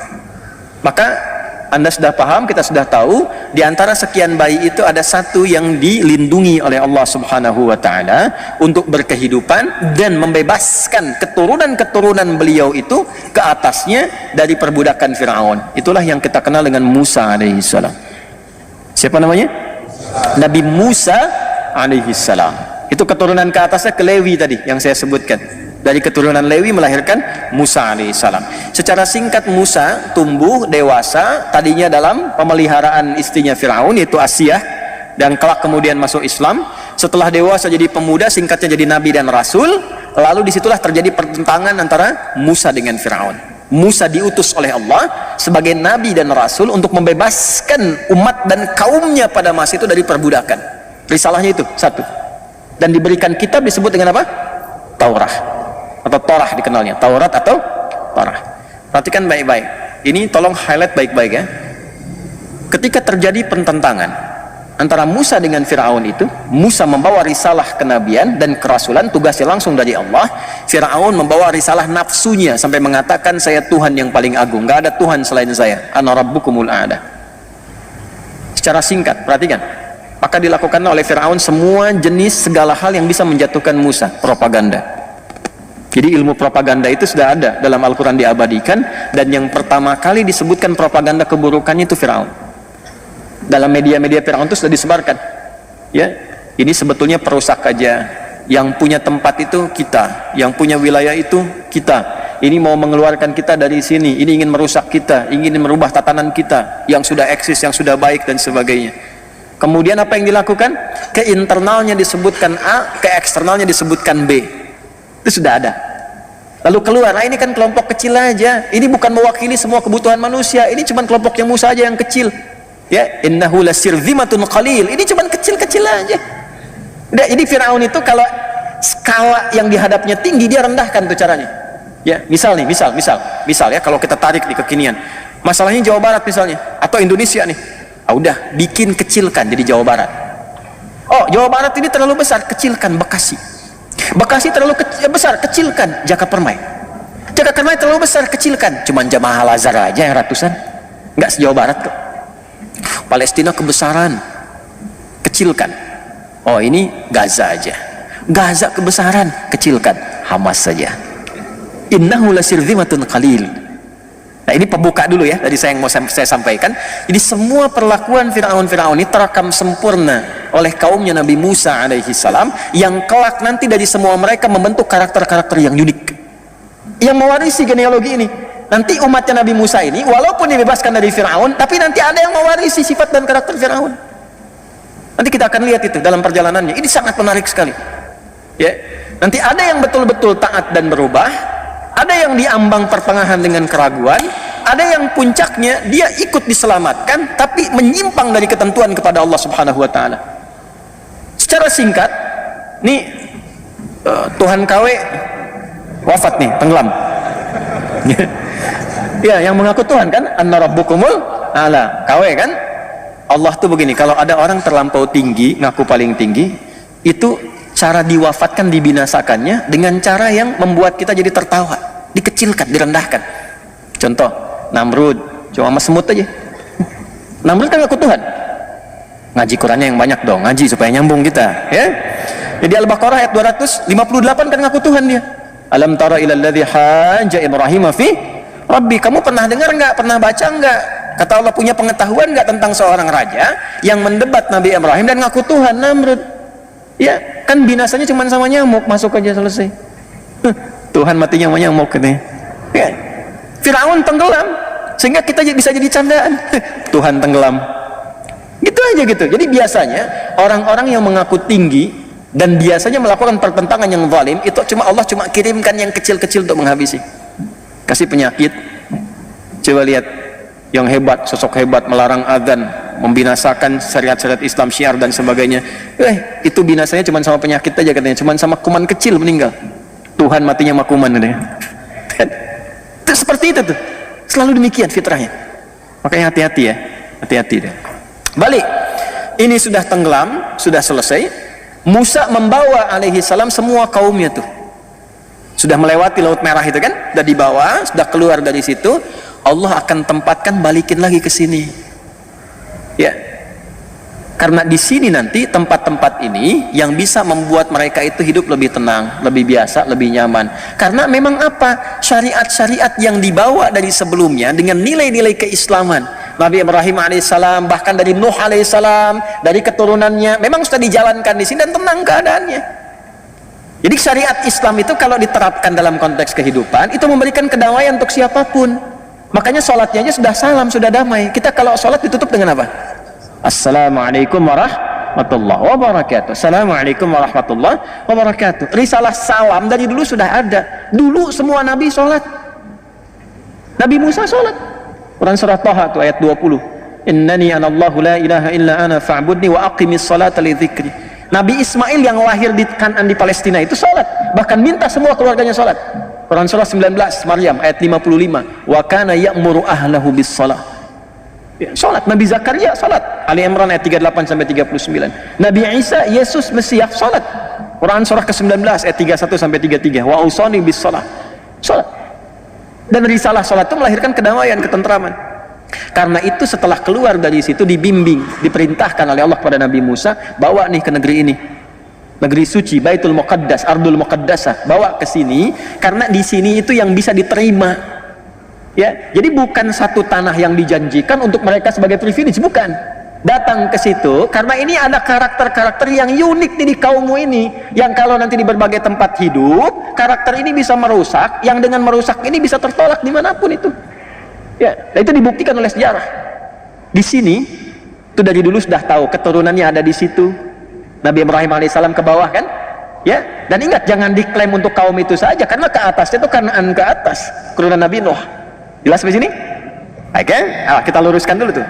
[SPEAKER 2] Maka Anda sudah paham, kita sudah tahu, di antara sekian bayi itu ada satu yang dilindungi oleh Allah Subhanahu wa taala untuk berkehidupan dan membebaskan keturunan-keturunan beliau itu ke atasnya dari perbudakan Firaun. Itulah yang kita kenal dengan Musa alaihissalam. Siapa namanya? Nabi Musa alaihissalam. Itu keturunan ke atasnya ke Lewi tadi yang saya sebutkan. Dari keturunan Lewi melahirkan Musa alaihissalam. Secara singkat, Musa tumbuh dewasa tadinya dalam pemeliharaan istrinya Firaun yaitu Asiyah, dan kelak kemudian masuk Islam. Setelah dewasa jadi pemuda, singkatnya jadi nabi dan rasul. Lalu disitulah terjadi pertentangan antara Musa dengan Firaun. Musa diutus oleh Allah sebagai nabi dan rasul untuk membebaskan umat dan kaumnya pada masa itu dari perbudakan. Risalahnya itu satu, dan diberikan kitab disebut dengan apa? Taurat atau Torah dikenalnya, Taurat atau Torah. Perhatikan baik-baik, ini tolong highlight baik-baik ya. Ketika terjadi pertentangan antara Musa dengan Firaun itu, Musa membawa risalah kenabian dan kerasulan, tugasnya langsung dari Allah. Firaun membawa risalah nafsunya sampai mengatakan saya Tuhan yang paling agung, gak ada Tuhan selain saya, ana rabbukumul a'la. Secara singkat, perhatikan, maka dilakukanlah oleh Firaun semua jenis segala hal yang bisa menjatuhkan Musa. Propaganda. Jadi ilmu propaganda itu sudah ada dalam Al-Quran, diabadikan, dan yang pertama kali disebutkan propaganda keburukannya itu Firaun. Dalam media-media Firaun itu sudah disebarkan. Ya, ini sebetulnya perusak aja. Yang punya tempat itu kita, yang punya wilayah itu kita. Ini mau mengeluarkan kita dari sini, ini ingin merusak kita, ingin merubah tatanan kita yang sudah eksis, yang sudah baik dan sebagainya. Kemudian apa yang dilakukan? Ke internalnya disebutkan A, ke eksternalnya disebutkan B. Itu sudah ada. Lalu keluar, nah ini kan kelompok kecil aja, ini bukan mewakili semua kebutuhan manusia, ini cuma kelompoknya Musa aja yang kecil. Ya, innahu lasirzimatun qalil, ini cuma kecil-kecil aja. Nah, jadi Firaun itu kalau skala yang dihadapnya tinggi, dia rendahkan tuh caranya. Ya, misal ya, kalau kita tarik di kekinian, masalahnya Jawa Barat misalnya, atau Indonesia nih, udah bikin kecilkan jadi Jawa Barat. Oh, Jawa Barat ini terlalu besar, kecilkan Bekasi. Bekasi terlalu besar, kecilkan Jakapermai. Jakapermai terlalu besar, kecilkan cuman Jamaah Al-Azhar aja yang ratusan, nggak se-Jawa Barat kok. Palestina kebesaran, kecilkan. Oh, ini Gaza aja. Gaza kebesaran, kecilkan Hamas saja. Innahu lasirzimatun qalil. Nah, ini pembuka dulu ya, tadi saya yang mau saya sampaikan. Jadi semua perlakuan Firaun ini terekam sempurna oleh kaumnya Nabi Musa alaihi salam, yang kelak nanti dari semua mereka membentuk karakter-karakter yang unik, yang mewarisi genealogi ini. Nanti umatnya Nabi Musa ini walaupun dibebaskan dari Firaun, tapi nanti ada yang mewarisi sifat dan karakter Firaun. Nanti kita akan lihat itu dalam perjalanannya. Ini sangat menarik sekali. Ya, nanti ada yang betul-betul taat dan berubah, ada yang diambang pertengahan dengan keraguan, ada yang puncaknya dia ikut diselamatkan tapi menyimpang dari ketentuan kepada Allah Subhanahu wa taala. Secara singkat, nih Tuhan KW wafat nih, tenggelam. Ya, yang mengaku Tuhan kan, Anna Rabbukumul A'la, KW kan. Allah tuh begini, kalau ada orang terlampau tinggi, ngaku paling tinggi, itu cara diwafatkan, dibinasakannya dengan cara yang membuat kita jadi tertawa, dikecilkan, direndahkan. Contoh, Namrud, cuma sama semut aja. Namrud kan ngaku Tuhan. Ngaji Qurannya yang banyak dong, ngaji supaya nyambung kita, ya. Jadi Al-Baqarah ayat 258 kan ngaku Tuhan dia. Alam tara ilal ladzi hajja Ibrahim fi Rabbi, kamu pernah dengar enggak, pernah baca enggak? Kata Allah, punya pengetahuan enggak tentang seorang raja yang mendebat Nabi Ibrahim dan ngaku Tuhan, Namrud. Ya, kan binasanya cuma sama nyamuk, masuk aja selesai. Tuhan matinya sama nyamuk katanya. Ya. Firaun tenggelam sehingga kita bisa jadi candaan. Tuhan tenggelam. Gitu aja gitu. Jadi biasanya orang-orang yang mengaku tinggi dan biasanya melakukan pertentangan yang zalim, itu Allah cuma kirimkan yang kecil-kecil untuk menghabisi. Kasih penyakit. Coba lihat yang hebat, sosok hebat melarang azan, membinasakan syariat-syariat Islam, syiar dan sebagainya. Itu binasanya cuma sama penyakit aja katanya, cuma sama kuman kecil meninggal. Tuhan matinya sama kuman katanya. Itu seperti itu tuh. Selalu demikian fitrahnya. Makanya hati-hati ya. Hati-hati deh. Balik. Ini sudah tenggelam, sudah selesai. Musa membawa alaihi salam semua kaumnya tuh. Sudah melewati Laut Merah itu kan, sudah dibawa, sudah keluar dari situ. Allah akan tempatkan, balikin lagi ke sini. Ya. Karena di sini nanti tempat-tempat ini yang bisa membuat mereka itu hidup lebih tenang, lebih biasa, lebih nyaman. Karena memang apa? Syariat-syariat yang dibawa dari sebelumnya dengan nilai-nilai keislaman. Nabi Ibrahim alaihissalam, bahkan dari Nuh alaihissalam, dari keturunannya, memang sudah dijalankan di sini dan tenang keadaannya. Jadi syariat Islam itu kalau diterapkan dalam konteks kehidupan, itu memberikan kedamaian untuk siapapun. Makanya sholatnya aja sudah salam, sudah damai. Kita kalau sholat ditutup dengan apa? Assalamualaikum warahmatullahi wabarakatuh. Assalamualaikum warahmatullahi wabarakatuh. Risalah salam dari dulu sudah ada. Dulu semua nabi sholat. Nabi Musa sholat. Quran surah Taha itu ayat 20. Innani anallahu la ilaha illa ana fa'budni wa aqimis salata li dzikri. Nabi Ismail yang lahir di Kan'an di Palestina itu sholat. Bahkan minta semua keluarganya sholat. Quran surah 19 Maryam ayat 55. Wa kana ya'muru ahlahu bis salah. Ya, sholat. Nabi Zakaria sholat. Ali Imran ayat 38 sampai 39. Nabi Isa Yesus Mesias sholat. Quran surah ke-19 ayat 31 sampai 33. Wa usani bis salah. Sholat. Dan risalah sholat itu melahirkan kedamaian, ketentraman. Karena itu setelah keluar dari situ dibimbing, diperintahkan oleh Allah kepada Nabi Musa, bawa nih ke negeri ini. Negeri suci, Baitul Muqaddas, Ardul Muqaddasah, bawa ke sini karena di sini itu yang bisa diterima. Ya, jadi bukan satu tanah yang dijanjikan untuk mereka sebagai privilege, bukan. Datang ke situ karena ini ada karakter-karakter yang unik nih di kaummu ini, yang kalau nanti di berbagai tempat hidup, karakter ini bisa merusak, yang dengan merusak ini bisa tertolak dimanapun itu. Ya, itu dibuktikan oleh sejarah. Di sini itu dari dulu sudah tahu keturunannya ada di situ. Nabi Ibrahim alaihissalam ke bawah kan, Ya, dan ingat jangan diklaim untuk kaum itu saja, karena ke atasnya itu Kanaan ke atas, keturunan Nabi Nuh. Jelas sampai sini? Oke, kita luruskan dulu tuh.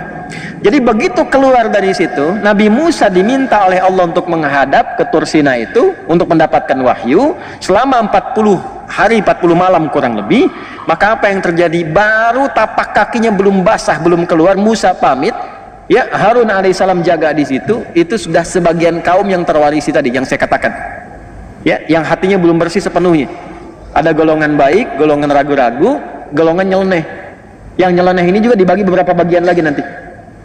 [SPEAKER 2] Jadi begitu keluar dari situ, Nabi Musa diminta oleh Allah untuk menghadap ke Tur Sina itu untuk mendapatkan wahyu selama 40 hari 40 malam kurang lebih. Maka apa yang terjadi? Baru tapak kakinya belum basah, belum keluar, Musa pamit. Ya, Harun alaihissalam jaga di situ. Itu sudah sebagian kaum yang terwarisi tadi yang saya katakan. Ya, yang hatinya belum bersih sepenuhnya. Ada golongan baik, golongan ragu-ragu, golongan nyeleneh. Yang nyeleneh ini juga dibagi beberapa bagian lagi nanti.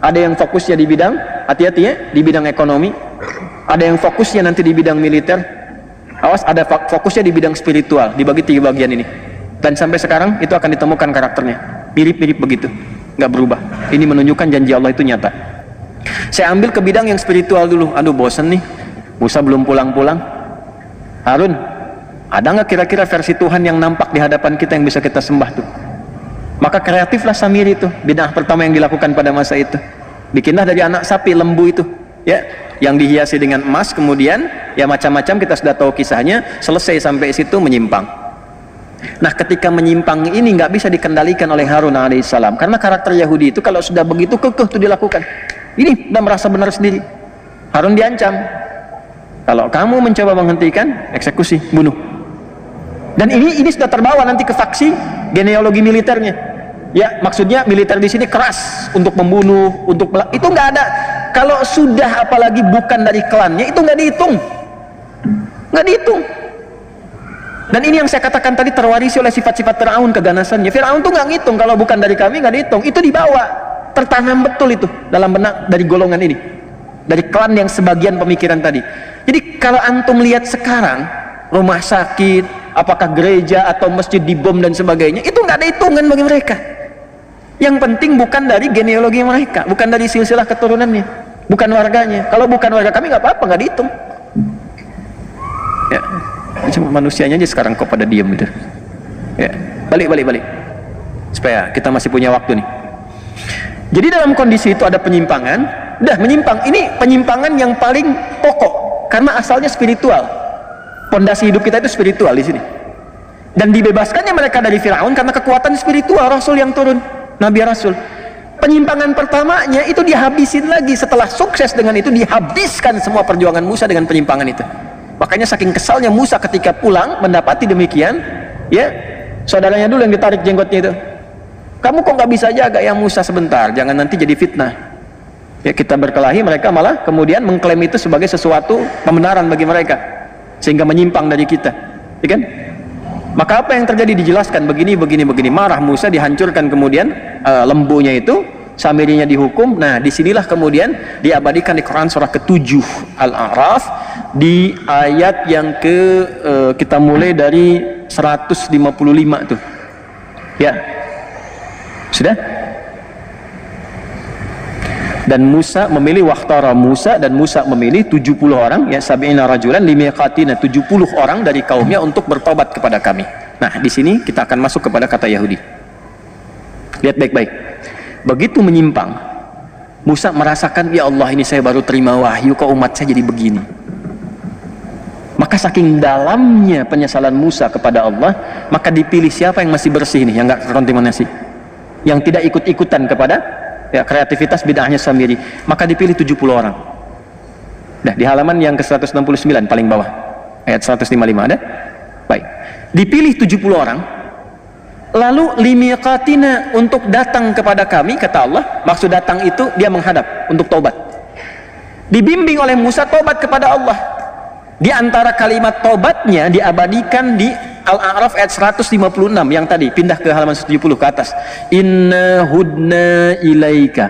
[SPEAKER 2] Ada yang fokusnya di bidang, hati-hati ya, di bidang ekonomi. Ada yang fokusnya nanti di bidang militer. Awas, ada fokusnya di bidang spiritual. Dibagi 3 bagian ini. Dan sampai sekarang itu akan ditemukan karakternya. Mirip-mirip begitu, nggak berubah. Ini menunjukkan janji Allah itu nyata. Saya ambil ke bidang yang spiritual dulu. Aduh, bosen nih, Musa belum pulang-pulang. Harun, ada nggak kira-kira versi Tuhan yang nampak di hadapan kita yang bisa kita sembah tuh? Maka kreatiflah Samiri itu, bid'ah pertama yang dilakukan pada masa itu. Bikinlah dari anak sapi lembu itu, ya, yang dihiasi dengan emas, kemudian ya macam-macam, kita sudah tahu kisahnya. Selesai sampai situ menyimpang. Nah, ketika menyimpang ini nggak bisa dikendalikan oleh Harun alaihissalam, karena karakter Yahudi itu kalau sudah begitu kekeh tuh dilakukan. Ini udah merasa benar sendiri. Harun diancam, kalau kamu mencoba menghentikan, eksekusi, bunuh. Dan ini sudah terbawa nanti ke faksi genealogi militernya. Ya, maksudnya militer di sini keras untuk membunuh, itu nggak ada. Kalau sudah apalagi bukan dari klannya, itu nggak dihitung, nggak dihitung. Dan ini yang saya katakan tadi terwarisi oleh sifat-sifat Fir'aun, keganasannya. Fir'aun tuh nggak ngitung, kalau bukan dari kami nggak dihitung. Itu dibawa, tertanam betul itu dalam benak dari golongan ini, dari klan yang sebagian pemikiran tadi. Jadi kalau antum lihat sekarang rumah sakit, apakah gereja atau masjid dibom dan sebagainya, itu nggak ada hitungan bagi mereka. Yang penting bukan dari genealogi mereka, bukan dari silsilah keturunannya, bukan warganya. Kalau bukan warga kami nggak apa-apa, nggak dihitung. Ya, cuma manusianya aja sekarang kok pada diam gitu. Ya, balik. Supaya kita masih punya waktu nih. Jadi dalam kondisi itu ada penyimpangan, menyimpang. Ini penyimpangan yang paling pokok. Karena asalnya spiritual, pondasi hidup kita itu spiritual di sini. Dan dibebaskannya mereka dari Firaun karena kekuatan spiritual Rasul yang turun, Nabi Rasul. Penyimpangan pertamanya itu dihabisin lagi. Setelah sukses dengan itu, dihabiskan semua perjuangan Musa dengan penyimpangan itu. Makanya saking kesalnya Musa ketika pulang mendapati demikian, ya, saudaranya dulu yang ditarik jenggotnya itu. Kamu kok nggak bisa jaga ya Musa, sebentar, jangan nanti jadi fitnah. Ya, kita berkelahi, mereka malah kemudian mengklaim itu sebagai sesuatu pembenaran bagi mereka, sehingga menyimpang dari kita, ya kan? Maka apa yang terjadi dijelaskan begini. Marah Musa, dihancurkan kemudian lembunya itu, Samirinya dihukum. Nah, disinilah kemudian diabadikan di Quran surah ke-7 Al-A'raf di ayat yang kita mulai dari 155 tuh. Ya, sudah. Dan Musa memilih waktara Musa, dan Musa memilih 70 orang, ya, sab'ina rajulan limiqatina, 70 orang dari kaumnya untuk bertobat kepada kami. Nah, di sini kita akan masuk kepada kata Yahudi. Lihat baik-baik. Begitu menyimpang, Musa merasakan, ya Allah, ini saya baru terima wahyu, kok umat saya jadi begini. Maka saking dalamnya penyesalan Musa kepada Allah, maka dipilih siapa yang masih bersih nih, yang nggak terkontaminasi, yang tidak ikut-ikutan kepada ya kreativitas bid'ahnya Samiri, maka dipilih 70 orang. Nah, di halaman yang ke-169 paling bawah, ayat 155 ada? Baik. Dipilih 70 orang, lalu limiqatina, untuk datang kepada kami, kata Allah. Maksud datang itu dia menghadap untuk taubat. Dibimbing oleh Musa taubat kepada Allah. Di antara kalimat taubatnya diabadikan di Al-A'raf ayat 156 yang tadi, pindah ke halaman 170 ke atas. Inna hudna ilaika,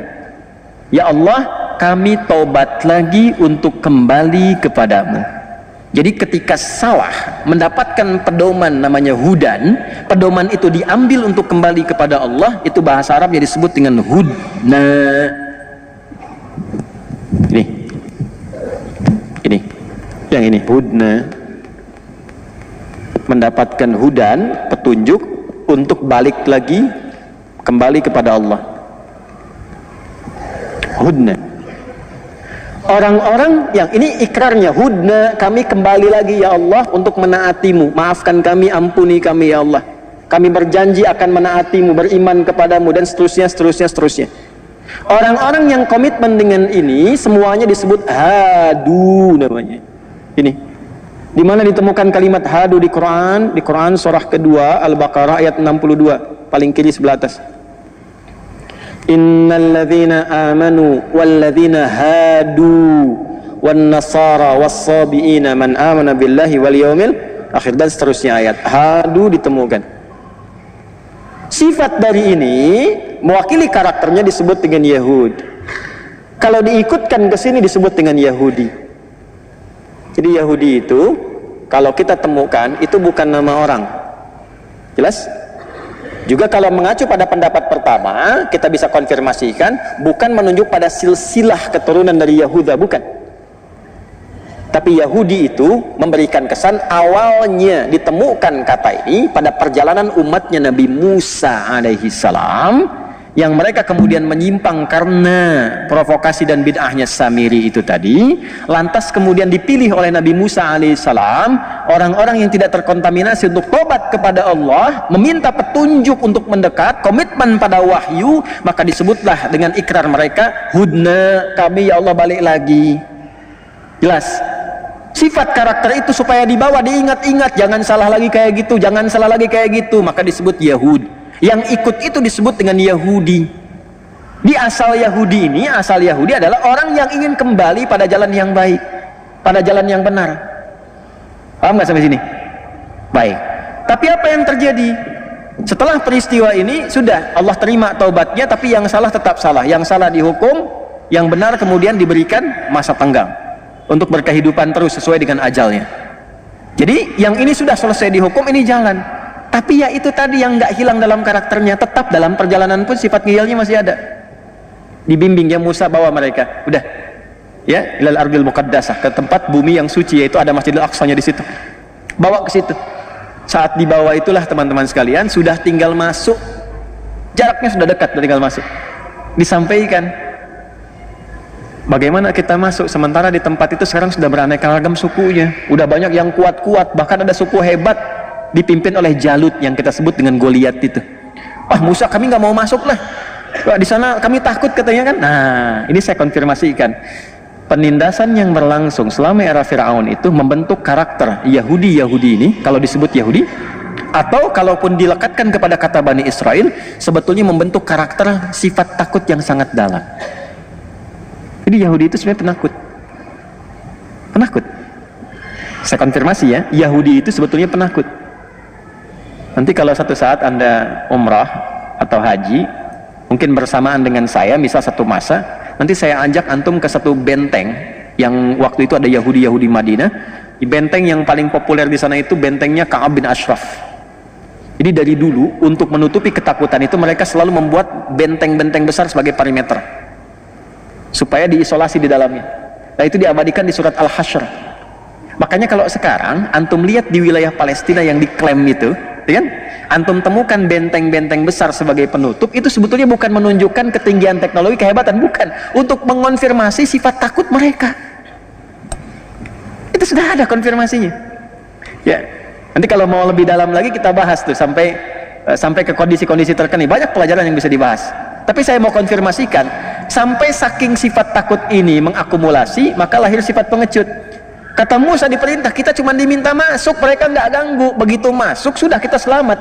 [SPEAKER 2] ya Allah, kami taubat lagi untuk kembali kepadamu. Jadi ketika salah mendapatkan pedoman namanya hudan, pedoman itu diambil untuk kembali kepada Allah, itu bahasa Arabnya disebut dengan hudna. Ini yang ini hudna, mendapatkan hudan, petunjuk untuk balik lagi kembali kepada Allah. Hudna. Orang-orang yang ini ikrarnya, hudna, kami kembali lagi ya Allah untuk menaatimu, maafkan kami, ampuni kami ya Allah, kami berjanji akan menaatimu, beriman kepadamu, dan seterusnya, seterusnya, seterusnya. Orang-orang yang komitmen dengan ini semuanya disebut hadu namanya. Ini di mana ditemukan kalimat hadu di Quran? Di Quran surah kedua Al-Baqarah ayat 62, paling kiri sebelah atas. Innalladzina amanu walladzina hadu wan nasara was-sabiina man amana billahi wal yaumil akhir, dan seterusnya ayat. Hadu ditemukan. Sifat dari ini mewakili karakternya disebut dengan Yahud. Kalau diikutkan ke sini disebut dengan Yahudi. Jadi Yahudi itu kalau kita temukan itu bukan nama orang. Jelas? Juga kalau mengacu pada pendapat pertama, kita bisa konfirmasikan bukan menunjuk pada silsilah keturunan dari Yahuda, bukan. Tapi Yahudi itu memberikan kesan awalnya ditemukan kata ini pada perjalanan umatnya Nabi Musa alaihi salam, yang mereka kemudian menyimpang karena provokasi dan bid'ahnya Samiri itu tadi. Lantas kemudian dipilih oleh Nabi Musa alaihissalam orang-orang yang tidak terkontaminasi untuk tobat kepada Allah, meminta petunjuk untuk mendekat, komitmen pada wahyu, maka disebutlah dengan ikrar mereka, hudna, kami ya Allah balik lagi. Jelas? Sifat karakter itu supaya dibawa, diingat-ingat, jangan salah lagi kayak gitu, jangan salah lagi kayak gitu, maka disebut Yahud. Yang ikut itu disebut dengan Yahudi. Di asal Yahudi ini, asal Yahudi adalah orang yang ingin kembali pada jalan yang baik, pada jalan yang benar. Paham nggak sampai sini? Baik. Tapi apa yang terjadi? Setelah peristiwa ini, sudah Allah terima taubatnya, tapi yang salah tetap salah. Yang salah dihukum, yang benar kemudian diberikan masa tenggang untuk berkehidupan terus sesuai dengan ajalnya. Jadi yang ini sudah selesai dihukum, ini jalan. Tapi ya itu tadi yang nggak hilang dalam karakternya, tetap dalam perjalanan pun sifat ngiyalnya masih ada. Dibimbing ya Musa, bawa mereka, udah ya ilal ardil muqaddasah, ke tempat bumi yang suci, yaitu ada Masjidil Aqsanya di situ. Bawa ke situ. Saat dibawa itulah teman-teman sekalian sudah tinggal masuk, jaraknya sudah dekat, sudah tinggal masuk. Disampaikan bagaimana kita masuk, sementara di tempat itu sekarang sudah beraneka ragam sukunya, udah banyak yang kuat-kuat, bahkan ada suku hebat dipimpin oleh Jalut yang kita sebut dengan Goliat itu. Wah Musa, kami nggak mau masuk lah, di sana kami takut katanya kan. Nah ini saya konfirmasikan, penindasan yang berlangsung selama era Fir'aun itu membentuk karakter Yahudi ini, kalau disebut Yahudi, atau kalaupun dilekatkan kepada kata Bani Israel, sebetulnya membentuk karakter sifat takut yang sangat dalam. Jadi Yahudi itu sebenarnya penakut. Saya konfirmasi ya, Yahudi itu sebetulnya penakut. Nanti kalau satu saat Anda umrah atau haji, mungkin bersamaan dengan saya, misal satu masa, nanti saya ajak antum ke satu benteng yang waktu itu ada Yahudi Madinah. Di benteng yang paling populer di sana itu bentengnya Ka'ab bin Ashraf. Jadi dari dulu untuk menutupi ketakutan itu mereka selalu membuat benteng-benteng besar sebagai perimeter supaya diisolasi di dalamnya. Nah itu diabadikan di surat Al-Hasyr. Makanya kalau sekarang antum lihat di wilayah Palestina yang diklaim itu, ya kan? Antum temukan benteng-benteng besar sebagai penutup, itu sebetulnya bukan menunjukkan ketinggian teknologi, kehebatan, bukan, untuk mengonfirmasi sifat takut mereka. Itu sudah ada konfirmasinya. Ya, nanti kalau mau lebih dalam lagi kita bahas tuh sampai ke kondisi-kondisi terkini. Banyak pelajaran yang bisa dibahas. Tapi saya mau konfirmasikan, sampai saking sifat takut ini mengakumulasi, maka lahir sifat pengecut. Kata Musa diperintah, kita cuma diminta masuk, mereka nggak ganggu. Begitu masuk, sudah kita selamat.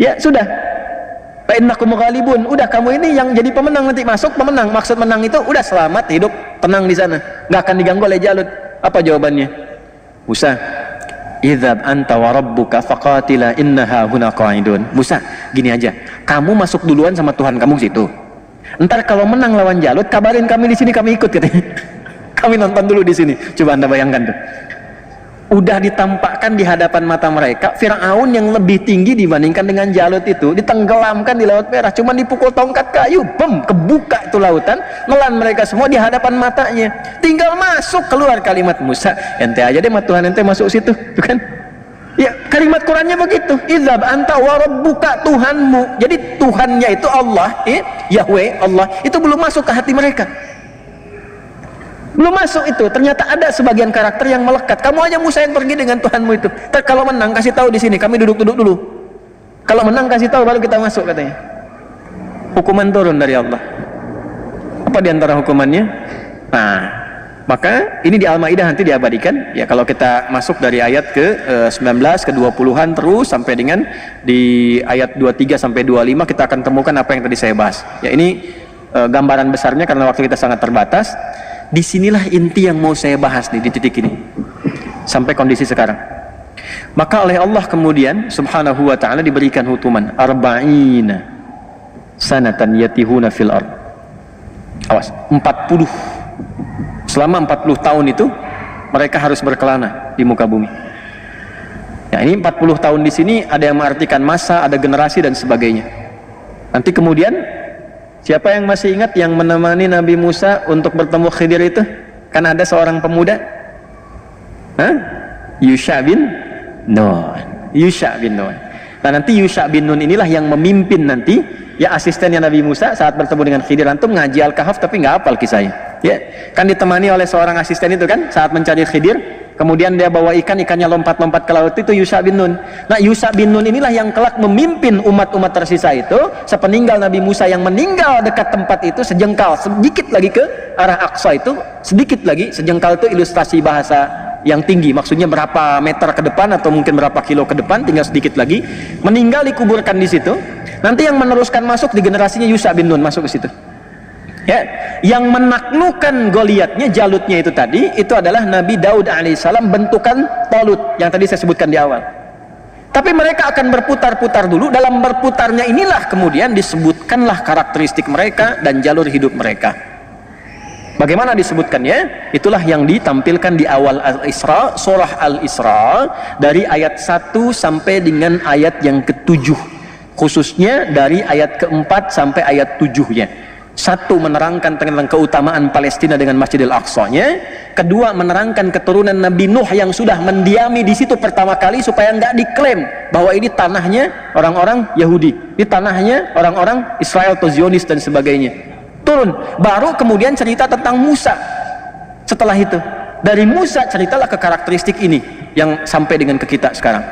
[SPEAKER 2] Ya sudah. Fa innakum ghalibun. Udah kamu ini yang jadi pemenang, nanti masuk pemenang. Maksud menang itu udah selamat, hidup tenang di sana, nggak akan diganggu oleh Jalut. Apa jawabannya? Musa, idhab anta wa rabbuka faqatila innaha huna qa'idun. Musa, gini aja, kamu masuk duluan sama Tuhan kamu situ. Ntar kalau menang lawan Jalut, kabarin kami di sini, kami ikut katanya. Kami nonton dulu di sini. Coba Anda bayangkan tuh. Udah ditampakkan di hadapan mata mereka Fir'aun yang lebih tinggi dibandingkan dengan Jalut itu, ditenggelamkan di Laut Merah, cuma dipukul tongkat kayu, bem, kebuka itu lautan, nelan mereka semua di hadapan matanya. Tinggal masuk, keluar kalimat Musa, ente aja deh, Tuhan ente masuk situ, tuh kan? Ya, kalimat Qurannya begitu. Idzab anta wa rabbuka, Tuhanmu. Jadi Tuhannya itu Allah, Yahweh, Allah, itu belum masuk ke hati mereka. Belum masuk itu, ternyata ada sebagian karakter yang melekat. Kamu aja Musa yang pergi dengan Tuhanmu itu. Kalau menang kasih tahu di sini, kami duduk-duduk dulu. Kalau menang kasih tahu baru kita masuk katanya. Hukuman turun dari Allah. Apa diantara hukumannya? Nah, maka ini di Al-Maidah nanti diabadikan. Ya kalau kita masuk dari ayat ke 19 ke 20-an terus sampai dengan di ayat 23 sampai 25 kita akan temukan apa yang tadi saya bahas. Ya ini gambaran besarnya karena waktu kita sangat terbatas. Disinilah inti yang mau saya bahas nih di titik ini sampai kondisi sekarang. Maka oleh Allah kemudian subhanahu wa ta'ala diberikan hukuman arba'ina sanatan yatihuna fil ard. Awas, 40. Selama 40 tahun itu mereka harus berkelana di muka bumi. Ya, ini 40 tahun di sini ada yang mengartikan masa, ada generasi dan sebagainya. Nanti kemudian siapa yang masih ingat yang menemani Nabi Musa untuk bertemu Khidir itu? Kan ada seorang pemuda, Yusha bin Nun. Yusha bin Nun. Nah nanti Yusha bin Nun inilah yang memimpin nanti, ya asistennya Nabi Musa saat bertemu dengan Khidir. Antum ngaji Al-Kahf tapi nggak hafal kisahnya. Ya, kan ditemani oleh seorang asisten itu kan saat mencari Khidir. Kemudian dia bawa ikan, ikannya lompat-lompat ke laut, itu Yusha bin Nun. Nah Yusha bin Nun inilah yang kelak memimpin umat-umat tersisa itu sepeninggal Nabi Musa yang meninggal dekat tempat itu sejengkal, sedikit lagi ke arah Aqsa itu, sedikit lagi, sejengkal itu ilustrasi bahasa yang tinggi, maksudnya berapa meter ke depan atau mungkin berapa kilo ke depan, tinggal sedikit lagi, meninggal dikuburkan di situ. Nanti yang meneruskan masuk di generasinya Yusha bin Nun masuk ke situ. Ya, yang menaklukkan Goliatnya, Jalutnya itu tadi, itu adalah Nabi Daud alaihissalam bentukan Talut yang tadi saya sebutkan di awal. Tapi mereka akan berputar-putar dulu. Dalam berputarnya inilah kemudian disebutkanlah karakteristik mereka dan jalur hidup mereka. Bagaimana disebutkannya? Itulah yang ditampilkan di awal Al-Isra, surah Al-Isra, dari ayat 1 sampai dengan ayat yang ke-7, khususnya dari ayat ke-4 sampai ayat 7-nya. Satu, menerangkan tentang keutamaan Palestina dengan Masjidil Aqsa-nya. Kedua, menerangkan keturunan Nabi Nuh yang sudah mendiami di situ pertama kali supaya nggak diklaim bahwa ini tanahnya orang-orang Yahudi, ini tanahnya orang-orang Israel atau Zionis dan sebagainya. Turun, baru kemudian cerita tentang Musa. Setelah itu, dari Musa ceritalah ke karakteristik ini yang sampai dengan ke kita sekarang.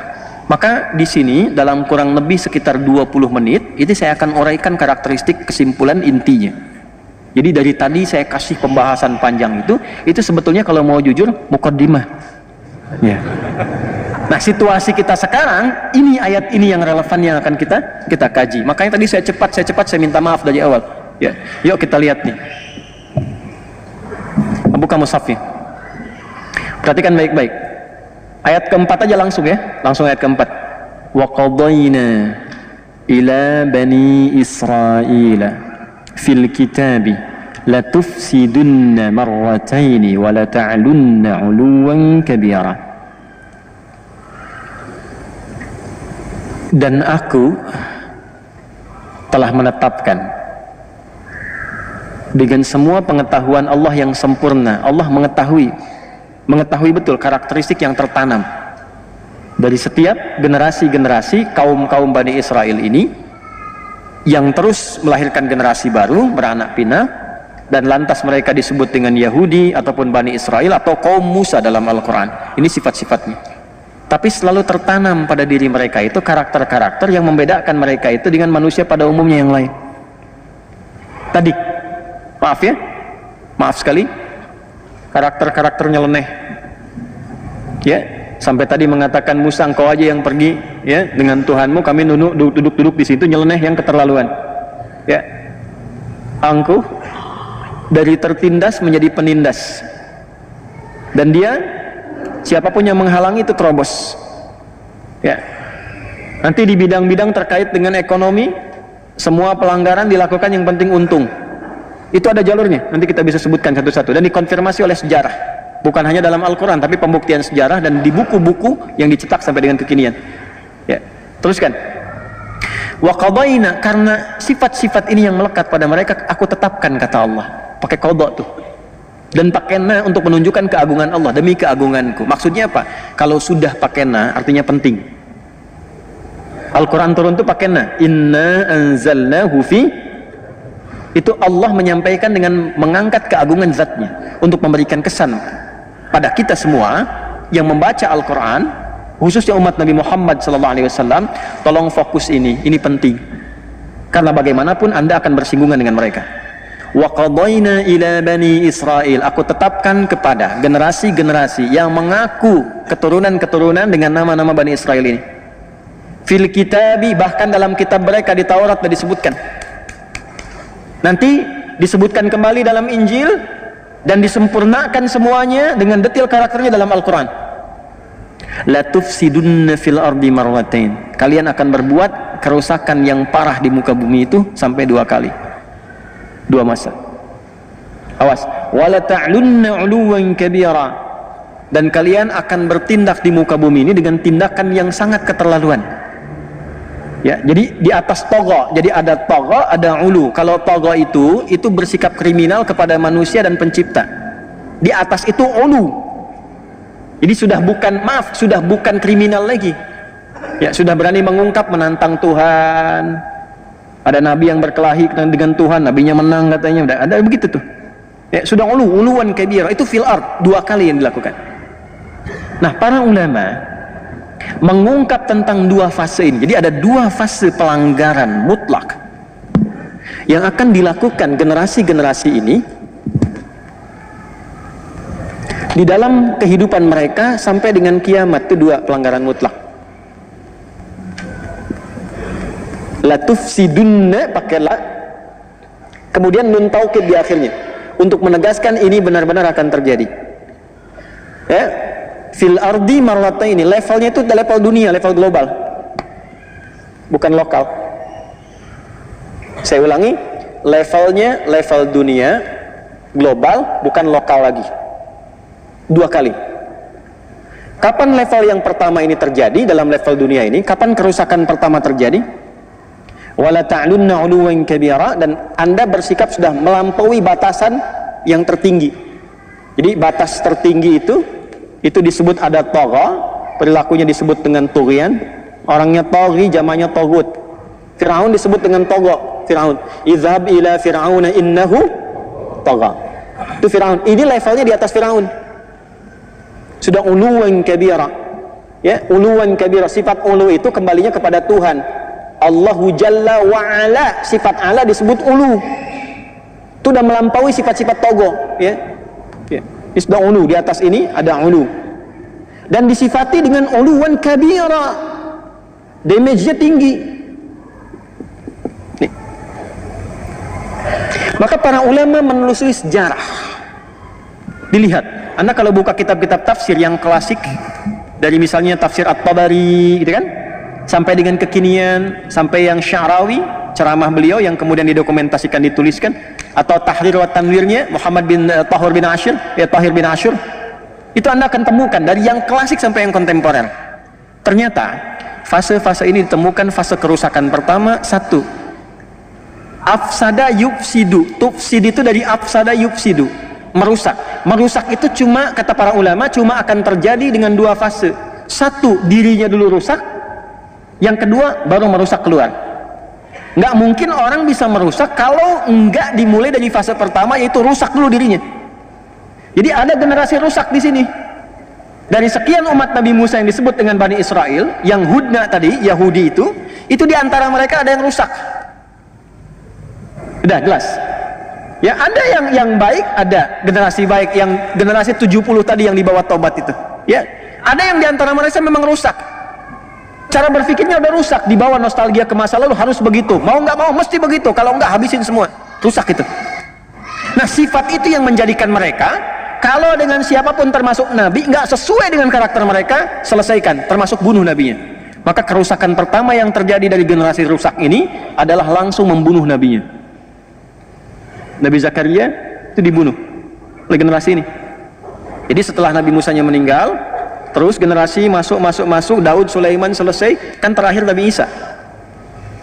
[SPEAKER 2] Maka di sini dalam kurang lebih sekitar 20 menit itu saya akan uraikan karakteristik kesimpulan intinya. Jadi dari tadi saya kasih pembahasan panjang itu sebetulnya kalau mau jujur muqaddimah. Ya. Nah, situasi kita sekarang ini ayat ini yang relevan yang akan kita kaji. Makanya tadi saya cepat saya minta maaf dari awal. Ya. Yuk kita lihat nih. Buka mushafnya. Perhatikan baik-baik. Ayat keempat aja langsung ya, langsung ayat keempat. Wa qadayna ila bani Israila fil kitabi la tufsidunna marrataini wa la ta'lunna 'uluwan kabira. Dan aku telah menetapkan dengan semua pengetahuan Allah yang sempurna. Allah mengetahui betul karakteristik yang tertanam dari setiap generasi-generasi kaum-kaum Bani Israel ini yang terus melahirkan generasi baru beranak pinak, dan lantas mereka disebut dengan Yahudi ataupun Bani Israel atau kaum Musa dalam Al-Quran. Ini sifat-sifatnya, tapi selalu tertanam pada diri mereka itu karakter-karakter yang membedakan mereka itu dengan manusia pada umumnya yang lain. Tadi maaf sekali, karakter-karakter nyeleneh, ya, sampai tadi mengatakan Musa, engkau aja yang pergi, ya, dengan Tuhanmu, kami duduk-duduk di situ, nyeleneh yang keterlaluan, ya, angkuh dari tertindas menjadi penindas, dan dia siapapun yang menghalangi itu terobos, ya. Nanti di bidang-bidang terkait dengan ekonomi, semua pelanggaran dilakukan yang penting untung. Itu ada jalurnya, nanti kita bisa sebutkan satu-satu dan dikonfirmasi oleh sejarah, bukan hanya dalam Al-Quran tapi pembuktian sejarah dan di buku-buku yang dicetak sampai dengan kekinian. Ya, teruskan. Wa qadayna, karena sifat-sifat ini yang melekat pada mereka, aku tetapkan, kata Allah, pakai qadha tuh, dan pakai na untuk menunjukkan keagungan Allah, demi keagunganku. Maksudnya apa? Kalau sudah pakai na artinya penting. Al-Quran turun tuh pakai na, inna anzalnahu fi Itu Allah menyampaikan dengan mengangkat keagungan zatnya untuk memberikan kesan pada kita semua yang membaca Al-Quran, khususnya umat Nabi Muhammad SAW. Tolong fokus ini penting, karena bagaimanapun Anda akan bersinggungan dengan mereka. Wa qadayna ila bani Israel, aku tetapkan kepada generasi-generasi yang mengaku keturunan-keturunan dengan nama-nama Bani Israel ini. Fil kitabi, bahkan dalam kitab mereka di Taurat sudah disebutkan. Nanti disebutkan kembali dalam Injil dan disempurnakan semuanya dengan detail karakternya dalam Al-Quran. La tufsidunna fil ardi marwatain, kalian akan berbuat kerusakan yang parah di muka bumi itu sampai 2 kali, 2 masa. Awas, wala ta'lunna 'uluwan kabira, dan kalian akan bertindak di muka bumi ini dengan tindakan yang sangat keterlaluan. Ya, jadi di atas togo, jadi ada togo, ada ulu. Kalau togo itu bersikap kriminal kepada manusia dan pencipta. Di atas itu ulu. Jadi sudah bukan kriminal lagi. Ya, sudah berani mengungkap, menantang Tuhan. Ada nabi yang berkelahi dengan Tuhan, nabinya menang katanya. Udah ada begitu tuh. Ya, sudah uluwan kabir. Itu fil ard, 2 kali yang dilakukan. Nah, para ulama mengungkap tentang 2 fase ini. Jadi ada 2 fase pelanggaran mutlak yang akan dilakukan generasi-generasi ini di dalam kehidupan mereka sampai dengan kiamat. Itu 2 pelanggaran mutlak. La tufsidunna pakai la, kemudian nun taukid di akhirnya untuk menegaskan ini benar-benar akan terjadi. Ya, fil ardi marrataini, levelnya itu level dunia, level global, bukan lokal. Saya ulangi, levelnya level dunia, global, bukan lokal lagi. 2 kali. Kapan level yang pertama ini terjadi dalam level dunia ini? Kapan kerusakan pertama terjadi? Wala ta'lunna 'uluwan kabira, dan Anda bersikap sudah melampaui batasan yang tertinggi. Jadi batas tertinggi itu disebut ada tagha, perilakunya disebut dengan tughyan. Orangnya taghi, jamaknya tagut. Firaun disebut dengan tagha. Firaun, izhab ila fir'auna innahu tagha. Itu Firaun. Ini levelnya di atas Firaun. Sudah uluwan kabira. Ya, uluwan kabira. Sifat ulu itu kembalinya kepada Tuhan. Allahu Jalla wa Ala, sifat ala disebut ulu. Itu sudah melampaui sifat-sifat tagha, ya. Ya. Ini sudah ulu, di atas ini ada ulu. Dan disifati dengan uluwan kabira, damage-nya tinggi. Nih. Maka para ulama menelusuri sejarah. Dilihat, Anda kalau buka kitab-kitab tafsir yang klasik, dari misalnya tafsir At-Tabari gitu kan, sampai dengan kekinian, sampai yang Sya'rawi, ceramah beliau yang kemudian didokumentasikan, dituliskan, atau Tahrir wa Tanwirnya Muhammad bin Tahir bin Ashur, itu Anda akan temukan dari yang klasik sampai yang kontemporer. Ternyata fase-fase ini ditemukan fase kerusakan pertama. 1, afsada yufsidu. Tufsid itu dari afsada yufsidu, merusak. Merusak itu cuma, kata para ulama, cuma akan terjadi dengan 2 fase. 1, dirinya dulu rusak. Yang kedua, baru merusak keluar. Nggak mungkin orang bisa merusak kalau nggak dimulai dari fase pertama, yaitu rusak dulu dirinya. Jadi ada generasi rusak di sini. Dari sekian umat Nabi Musa yang disebut dengan Bani Israel, yang Hudna tadi, Yahudi itu diantara mereka ada yang rusak. Udah jelas. Ya, ada yang baik, ada generasi baik, yang generasi 70 tadi yang dibawa tobat itu. Ya, ada yang diantara mereka memang rusak. Cara berpikirnya udah rusak, dibawa nostalgia ke masa lalu, harus begitu, mau nggak mau mesti begitu, kalau nggak habisin semua, rusak itu. Nah, sifat itu yang menjadikan mereka, kalau dengan siapapun termasuk nabi nggak sesuai dengan karakter mereka, selesaikan, termasuk bunuh nabinya. Maka kerusakan pertama yang terjadi dari generasi rusak ini adalah langsung membunuh nabinya. Nabi Zakaria itu dibunuh oleh generasi ini. Jadi setelah Nabi Musanya meninggal, terus generasi masuk, Daud, Sulaiman selesai, kan terakhir Nabi Isa.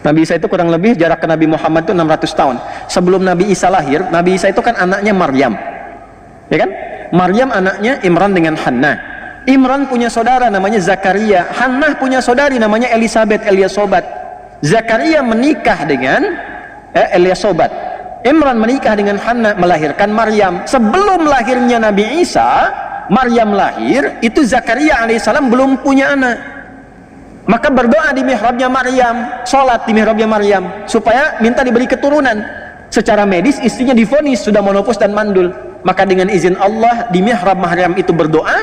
[SPEAKER 2] Nabi Isa itu kurang lebih jarak ke Nabi Muhammad itu 600 tahun. Sebelum Nabi Isa lahir, Nabi Isa itu kan anaknya Maryam. Ya kan? Maryam anaknya Imran dengan Hannah. Imran punya saudara namanya Zakaria. Hannah punya saudari namanya Elisabat, Eliasobat. Zakaria menikah dengan Eliasobat. Imran menikah dengan Hannah, melahirkan Maryam. Sebelum lahirnya Nabi Isa, Maryam lahir, itu Zakaria alaihissalam belum punya anak. Maka berdoa di mihrabnya Maryam, sholat di mihrabnya Maryam, supaya minta diberi keturunan. Secara medis istrinya divonis sudah monopos dan mandul. Maka dengan izin Allah, di mihrab Maryam itu berdoa,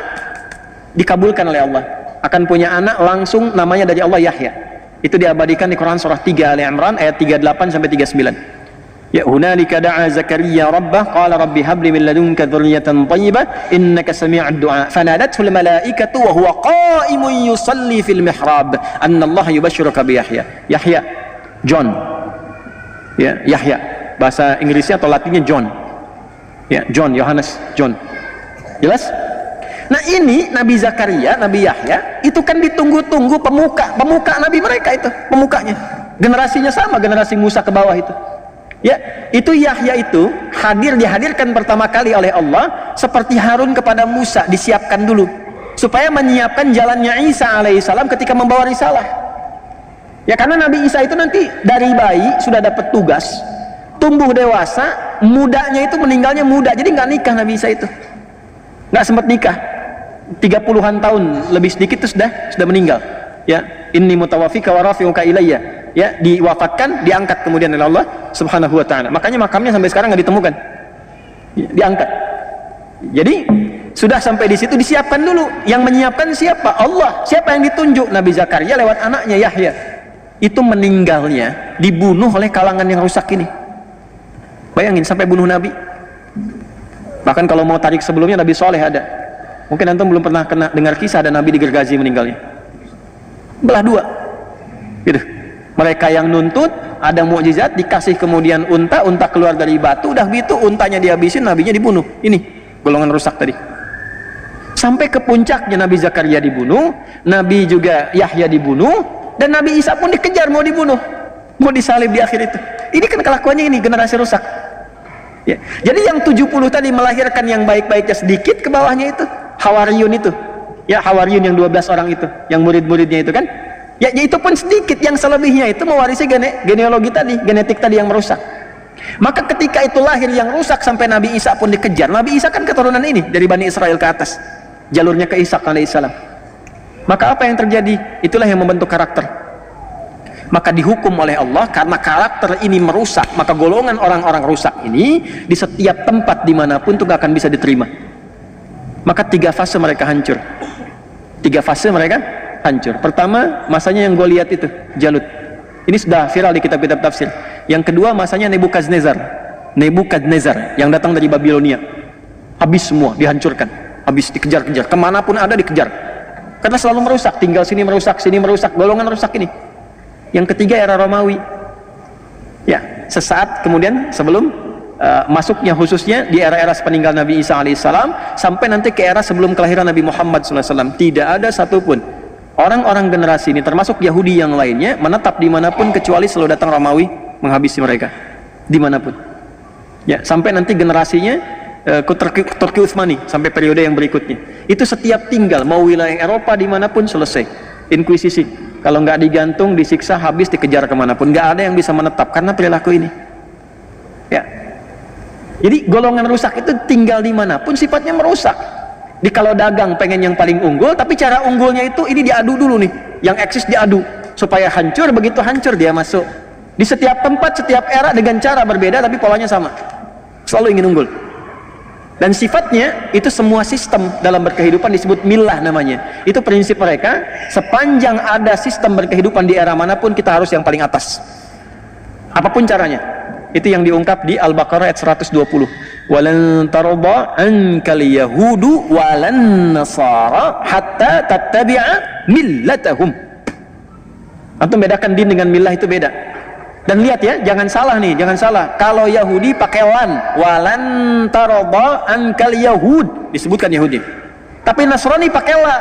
[SPEAKER 2] dikabulkan oleh Allah. Akan punya anak langsung, namanya dari Allah Yahya. Itu diabadikan di Quran surah 3 Ali Imran ayat 38 sampai 39. Ya hunalika da'a Zakaria rabbah qala rabbi habli min ladunka dzurriyyatan thayyibah innaka sami'ud du'a fanadathu al malaikatu wa huwa qa'imun yusalli fil mihrab anna Allah yubashshiruka bi Yahya. Yahya, John. Ya, Yahya. Bahasa Inggrisnya atau Latinnya John. Ya, John, Yohanes, John. Jelas? Nah, ini Nabi Zakaria, Nabi Yahya itu kan ditunggu-tunggu pemuka Nabi mereka itu, pemukanya. Generasinya sama, generasi Musa ke bawah itu. Ya, itu Yahya itu dihadirkan pertama kali oleh Allah seperti Harun kepada Musa, disiapkan dulu supaya menyiapkan jalannya Isa alaihissalam ketika membawa risalah. Ya, karena Nabi Isa itu nanti dari bayi sudah dapat tugas, tumbuh dewasa, mudanya itu meninggalnya muda, jadi nggak nikah Nabi Isa itu, nggak sempat nikah, 30-an tahun lebih sedikit itu sudah meninggal. Ya, inni mutawaffika wa rafi'uka ilayya. Ya, diwafatkan, diangkat kemudian oleh Allah Subhanahu wa taala. Makanya makamnya sampai sekarang nggak ditemukan. Ya, diangkat. Jadi sudah sampai di situ disiapkan dulu. Yang menyiapkan siapa? Allah. Siapa yang ditunjuk? Nabi Zakaria lewat anaknya Yahya. Itu meninggalnya dibunuh oleh kalangan yang rusak ini. Bayangin sampai bunuh Nabi. Bahkan kalau mau tarik sebelumnya Nabi Soleh ada. Mungkin antum belum pernah dengar kisah ada Nabi di Gergazi meninggalnya. Belah dua. Gitu. Mereka yang nuntut, ada mukjizat, dikasih kemudian unta keluar dari batu, udah gitu untanya dihabisin, nabinya dibunuh. Ini golongan rusak tadi. Sampai ke puncaknya Nabi Zakaria dibunuh, Nabi juga Yahya dibunuh, dan Nabi Isa pun dikejar mau dibunuh, mau disalib di akhir itu. Ini kan kelakuannya ini generasi rusak. Ya. Jadi yang 70 tadi melahirkan yang baik-baiknya sedikit, ke bawahnya itu Hawariyun itu. Ya, Hawariyun yang 12 orang itu, yang murid-muridnya itu kan. Ya, itu pun sedikit, yang selebihnya itu mewarisi genealogi tadi, genetik tadi yang merusak. Maka ketika itu lahir yang rusak sampai Nabi Isa pun dikejar. Nabi Isa kan keturunan ini dari Bani Israel ke atas, jalurnya ke Ishak alaihissalam. Maka apa yang terjadi? Itulah yang membentuk karakter. Maka dihukum oleh Allah karena karakter ini merusak. Maka golongan orang-orang rusak ini di setiap tempat dimanapun itu gak akan bisa diterima. Maka 3 fase mereka hancur. 3 fase mereka hancur. Pertama, masanya yang gue lihat itu Jalut. Ini sudah viral di kitab-kitab tafsir. Yang kedua, masanya Nebukadnezar yang datang dari Babilonia. Habis semua, dihancurkan, habis dikejar-kejar, kemanapun ada dikejar. Karena selalu merusak, tinggal sini merusak, golongan rusak ini. Yang ketiga, era Romawi. Ya, sesaat kemudian sebelum masuknya khususnya di era-era sepeninggal Nabi Isa alaihissalam sampai nanti ke era sebelum kelahiran Nabi Muhammad SAW, tidak ada satupun orang-orang generasi ini termasuk Yahudi yang lainnya menetap dimanapun kecuali selalu datang Romawi menghabisi mereka dimanapun. Ya, sampai nanti generasinya Turki Utsmani sampai periode yang berikutnya. Itu setiap tinggal mau wilayah Eropa dimanapun selesai inkuisisi. Kalau nggak digantung, disiksa, habis, dikejar kemanapun. Nggak ada yang bisa menetap karena perilaku ini. Ya. Jadi golongan rusak itu tinggal dimanapun sifatnya merusak. Di kalau dagang pengen yang paling unggul, tapi cara unggulnya itu ini diadu dulu nih, yang eksis diadu supaya hancur. Begitu hancur dia masuk di setiap tempat, setiap era dengan cara berbeda tapi polanya sama, selalu ingin unggul. Dan sifatnya itu semua sistem dalam berkehidupan disebut milah namanya. Itu prinsip mereka, sepanjang ada sistem berkehidupan di era manapun kita harus yang paling atas apapun caranya. Itu yang diungkap di Al-Baqarah ayat 120. Walan tarda ankal yahudu walan nasara hatta tattabi'a millatahum. Antum bedakan din dengan millah itu beda. Dan lihat ya, jangan salah nih, jangan salah. Kalau Yahudi pakai walan tarda ankal yahud, disebutkan Yahudi. Tapi Nasrani pakai la.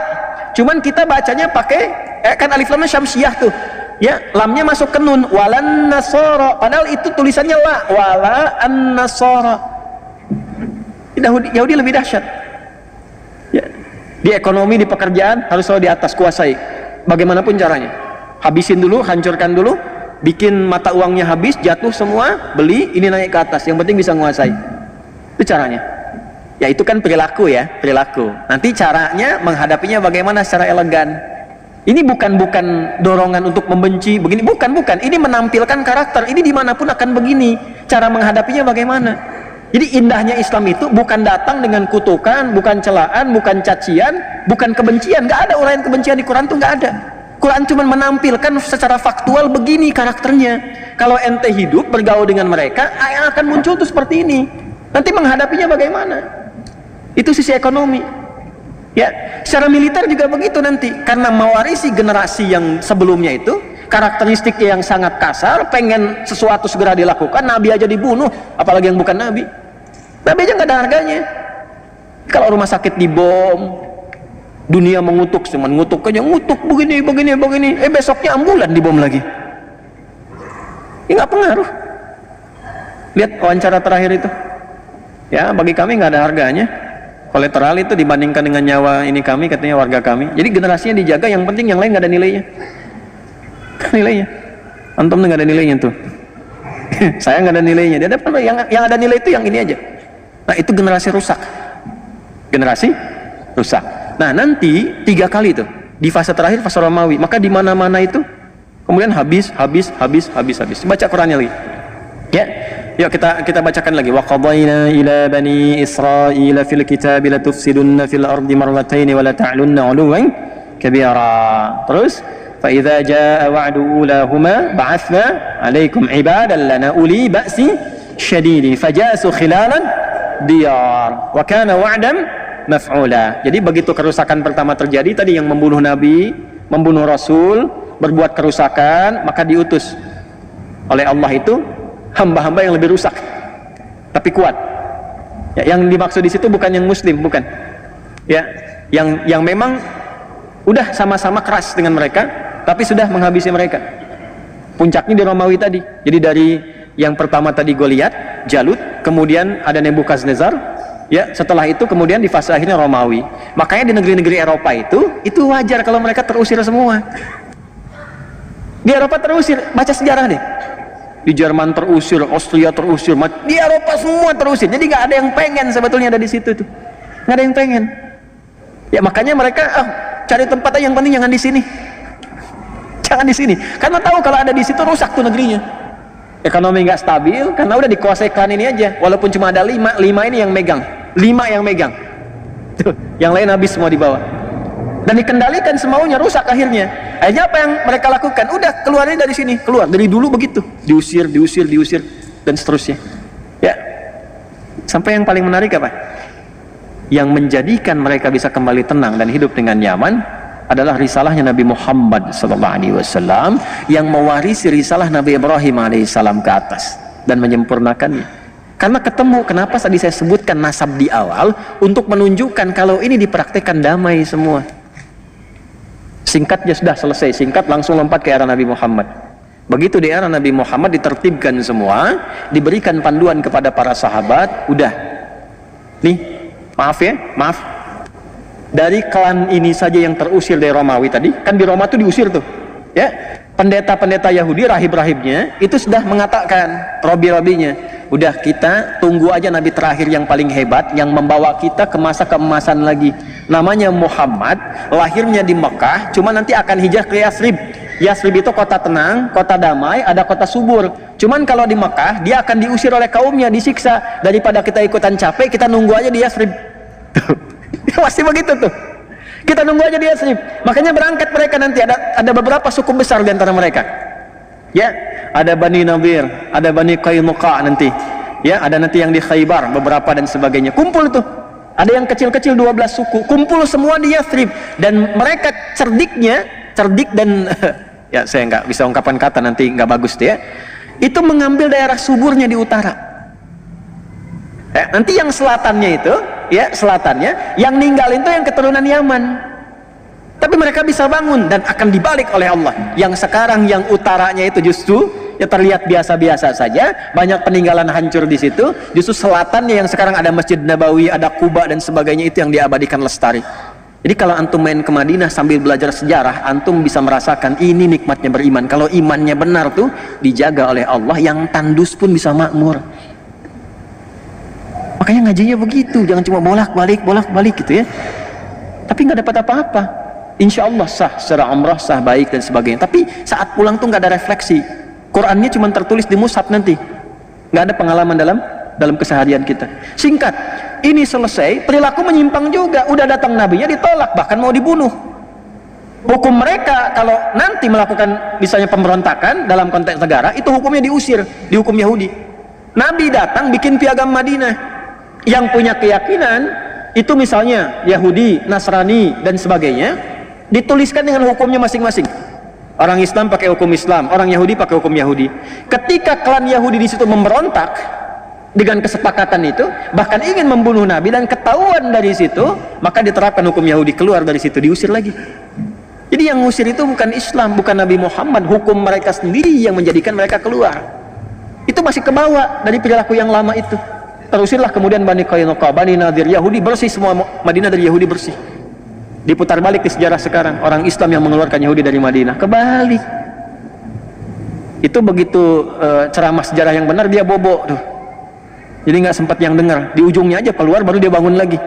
[SPEAKER 2] Cuman kita bacanya pakai kan alif lamnya syamsiyah tuh. Ya, lamnya masuk ke nun, walan nasara, padahal itu tulisannya la, wala an nasara. Yahudi lebih dahsyat. Ya. Di ekonomi, di pekerjaan harus selalu di atas, kuasai bagaimanapun caranya. Habisin dulu, hancurkan dulu, bikin mata uangnya habis, jatuh semua, beli, ini naik ke atas, yang penting bisa menguasai. Itu caranya. Ya itu kan perilaku ya, perilaku. Nanti caranya menghadapinya bagaimana secara elegan. Ini bukan dorongan untuk membenci begini, bukan. Ini menampilkan karakter. Ini dimanapun akan begini. Cara menghadapinya bagaimana? Jadi indahnya Islam itu bukan datang dengan kutukan, bukan celaan, bukan cacian, bukan kebencian. Nggak ada uraian kebencian di Quran tuh, nggak ada. Quran cuma menampilkan secara faktual begini karakternya. Kalau ente hidup bergaul dengan mereka, yang akan muncul tuh seperti ini. Nanti menghadapinya bagaimana? Itu sisi ekonomi. Ya, secara militer juga begitu nanti, karena mewarisi generasi yang sebelumnya itu karakteristiknya yang sangat kasar, pengen sesuatu segera dilakukan, nabi aja dibunuh, apalagi yang bukan nabi. Nabi aja nggak ada harganya. Kalau rumah sakit dibom, dunia mengutuk, cuman ngutuk aja, ngutuk begini, besoknya ambulan dibom lagi. Ini nggak pengaruh. Lihat wawancara terakhir itu, ya bagi kami nggak ada harganya. Kolateral itu dibandingkan dengan nyawa ini kami, katanya warga kami. Jadi generasinya dijaga, yang penting yang lain nggak ada nilainya. Nilainya, antum nggak ada nilainya tuh. Saya nggak ada nilainya. Dia dapat yang ada nilai itu yang ini aja. Nah itu generasi rusak. Generasi rusak. Nah nanti 3 kali tuh di fase terakhir, fase Romawi. Maka di mana-mana itu kemudian habis. Baca Qurannya lagi. Ya, yuk kita bacakan lagi. Wa qadayna ila bani Israil fil kitab la tufsidunna fil ardi marratayn wa la ta'lunna 'uluwan kabira. Terus fa idza jaa wa'du ulahuma ba'athna 'alaikum 'ibadan lana uli ba'si syadid fajasu khilalan diyar wa kana wa'dan maf'ula. Jadi begitu kerusakan pertama terjadi tadi, yang membunuh nabi, membunuh rasul, berbuat kerusakan, maka diutus oleh Allah itu hamba-hamba yang lebih rusak tapi kuat. Ya, yang dimaksud di situ bukan yang muslim, bukan. Ya, yang memang udah sama-sama keras dengan mereka tapi sudah menghabisi mereka. Puncaknya di Romawi tadi. Jadi dari yang pertama tadi Goliat, Jalut, kemudian ada Nebukadnezar. Ya, setelah itu kemudian di fase akhirnya Romawi. Makanya di negeri-negeri Eropa itu wajar kalau mereka terusir semua. Di Eropa terusir, baca sejarah deh. Di Jerman terusir, Austria terusir, di Eropa semua terusir. Jadi nggak ada yang pengen sebetulnya ada di situ tuh, nggak ada yang pengen. Ya makanya mereka cari tempat aja, yang penting jangan di sini, jangan di sini. Karena tahu kalau ada di situ rusak tuh negerinya. Ekonomi nggak stabil karena udah dikuasai klan ini aja. Walaupun cuma ada 5 ini yang megang, 5 yang megang. Tuh, yang lain habis semua di bawah. Dan dikendalikan semaunya, rusak akhirnya. Akhirnya apa yang mereka lakukan? Udah keluarnya dari sini, keluar dari dulu begitu, diusir dan seterusnya. Ya, sampai yang paling menarik apa? Yang menjadikan mereka bisa kembali tenang dan hidup dengan nyaman adalah risalahnya Nabi Muhammad SAW yang mewarisi risalah Nabi Ibrahim AS ke atas dan menyempurnakannya. Karena ketemu, kenapa tadi saya sebutkan nasab di awal, untuk menunjukkan kalau ini dipraktekkan damai semua. Singkatnya sudah selesai, singkat langsung lompat ke era Nabi Muhammad. Begitu di era Nabi Muhammad ditertibkan semua, diberikan panduan kepada para sahabat. Udah nih, maaf dari klan ini saja yang terusir dari Romawi tadi, kan di Roma tuh diusir tuh ya, pendeta-pendeta Yahudi, rahib-rahibnya itu sudah mengatakan, robi-robinya, udah kita tunggu aja nabi terakhir yang paling hebat, yang membawa kita ke masa keemasan lagi, namanya Muhammad, lahirnya di Mekah, cuma nanti akan hijrah ke Yathrib. Yathrib itu kota tenang, kota damai, ada kota subur. Cuman kalau di Mekah dia akan diusir oleh kaumnya, disiksa. Daripada kita ikutan capek, kita nunggu aja di Yathrib. Pasti begitu tuh, kita nunggu aja di Yathrib. Makanya berangkat mereka nanti, ada beberapa suku besar di antara mereka. Ya, ada Bani Nadir, ada Bani Qainuqa nanti. Ya, ada nanti yang di Khaybar beberapa dan sebagainya. Kumpul tuh. Ada yang kecil-kecil 12 suku, kumpul semua di Yathrib. Dan mereka cerdik dan ya saya nggak bisa ungkapan kata, nanti nggak bagus tuh ya. Itu mengambil daerah suburnya di utara. Nanti yang selatannya itu, ya selatannya, yang ninggalin itu yang keturunan Yaman. Tapi mereka bisa bangun dan akan dibalik oleh Allah. Yang sekarang yang utaranya itu justru ya terlihat biasa-biasa saja, banyak peninggalan hancur di situ. Justru selatannya yang sekarang ada Masjid Nabawi, ada Kuba dan sebagainya, itu yang diabadikan lestari. Jadi kalau antum main ke Madinah sambil belajar sejarah, antum bisa merasakan ini nikmatnya beriman. Kalau imannya benar tuh dijaga oleh Allah, yang tandus pun bisa makmur. Makanya ngajinya begitu, jangan cuma bolak-balik gitu ya. Tapi nggak dapat apa-apa. Insya Allah sah secara umrah, sah baik dan sebagainya. Tapi saat pulang tuh nggak ada refleksi. Qurannya cuma tertulis di mushaf nanti. Nggak ada pengalaman dalam keseharian kita. Singkat, ini selesai, perilaku menyimpang juga. Udah datang nabinya ditolak, bahkan mau dibunuh. Hukum mereka kalau nanti melakukan misalnya pemberontakan dalam konteks negara, itu hukumnya diusir, di hukum Yahudi. Nabi datang bikin piagam Madinah. Yang punya keyakinan itu misalnya Yahudi, Nasrani dan sebagainya, dituliskan dengan hukumnya masing-masing. Orang Islam pakai hukum Islam, orang Yahudi pakai hukum Yahudi. Ketika klan Yahudi di situ memberontak dengan kesepakatan itu, bahkan ingin membunuh Nabi dan ketahuan dari situ, maka diterapkan hukum Yahudi, keluar dari situ, diusir lagi. Jadi yang ngusir itu bukan Islam, bukan Nabi Muhammad, hukum mereka sendiri yang menjadikan mereka keluar. Itu masih kebawa dari perilaku yang lama itu. Terusirlah kemudian Bani Qainuqa, Bani Nadir, Yahudi bersih, semua Madinah dari Yahudi bersih. Diputar balik di sejarah sekarang, orang Islam yang mengeluarkan Yahudi dari Madinah, kebalik. Itu begitu ceramah sejarah yang benar, dia bobo tuh. Jadi nggak sempat yang dengar, di ujungnya aja keluar baru dia bangun lagi.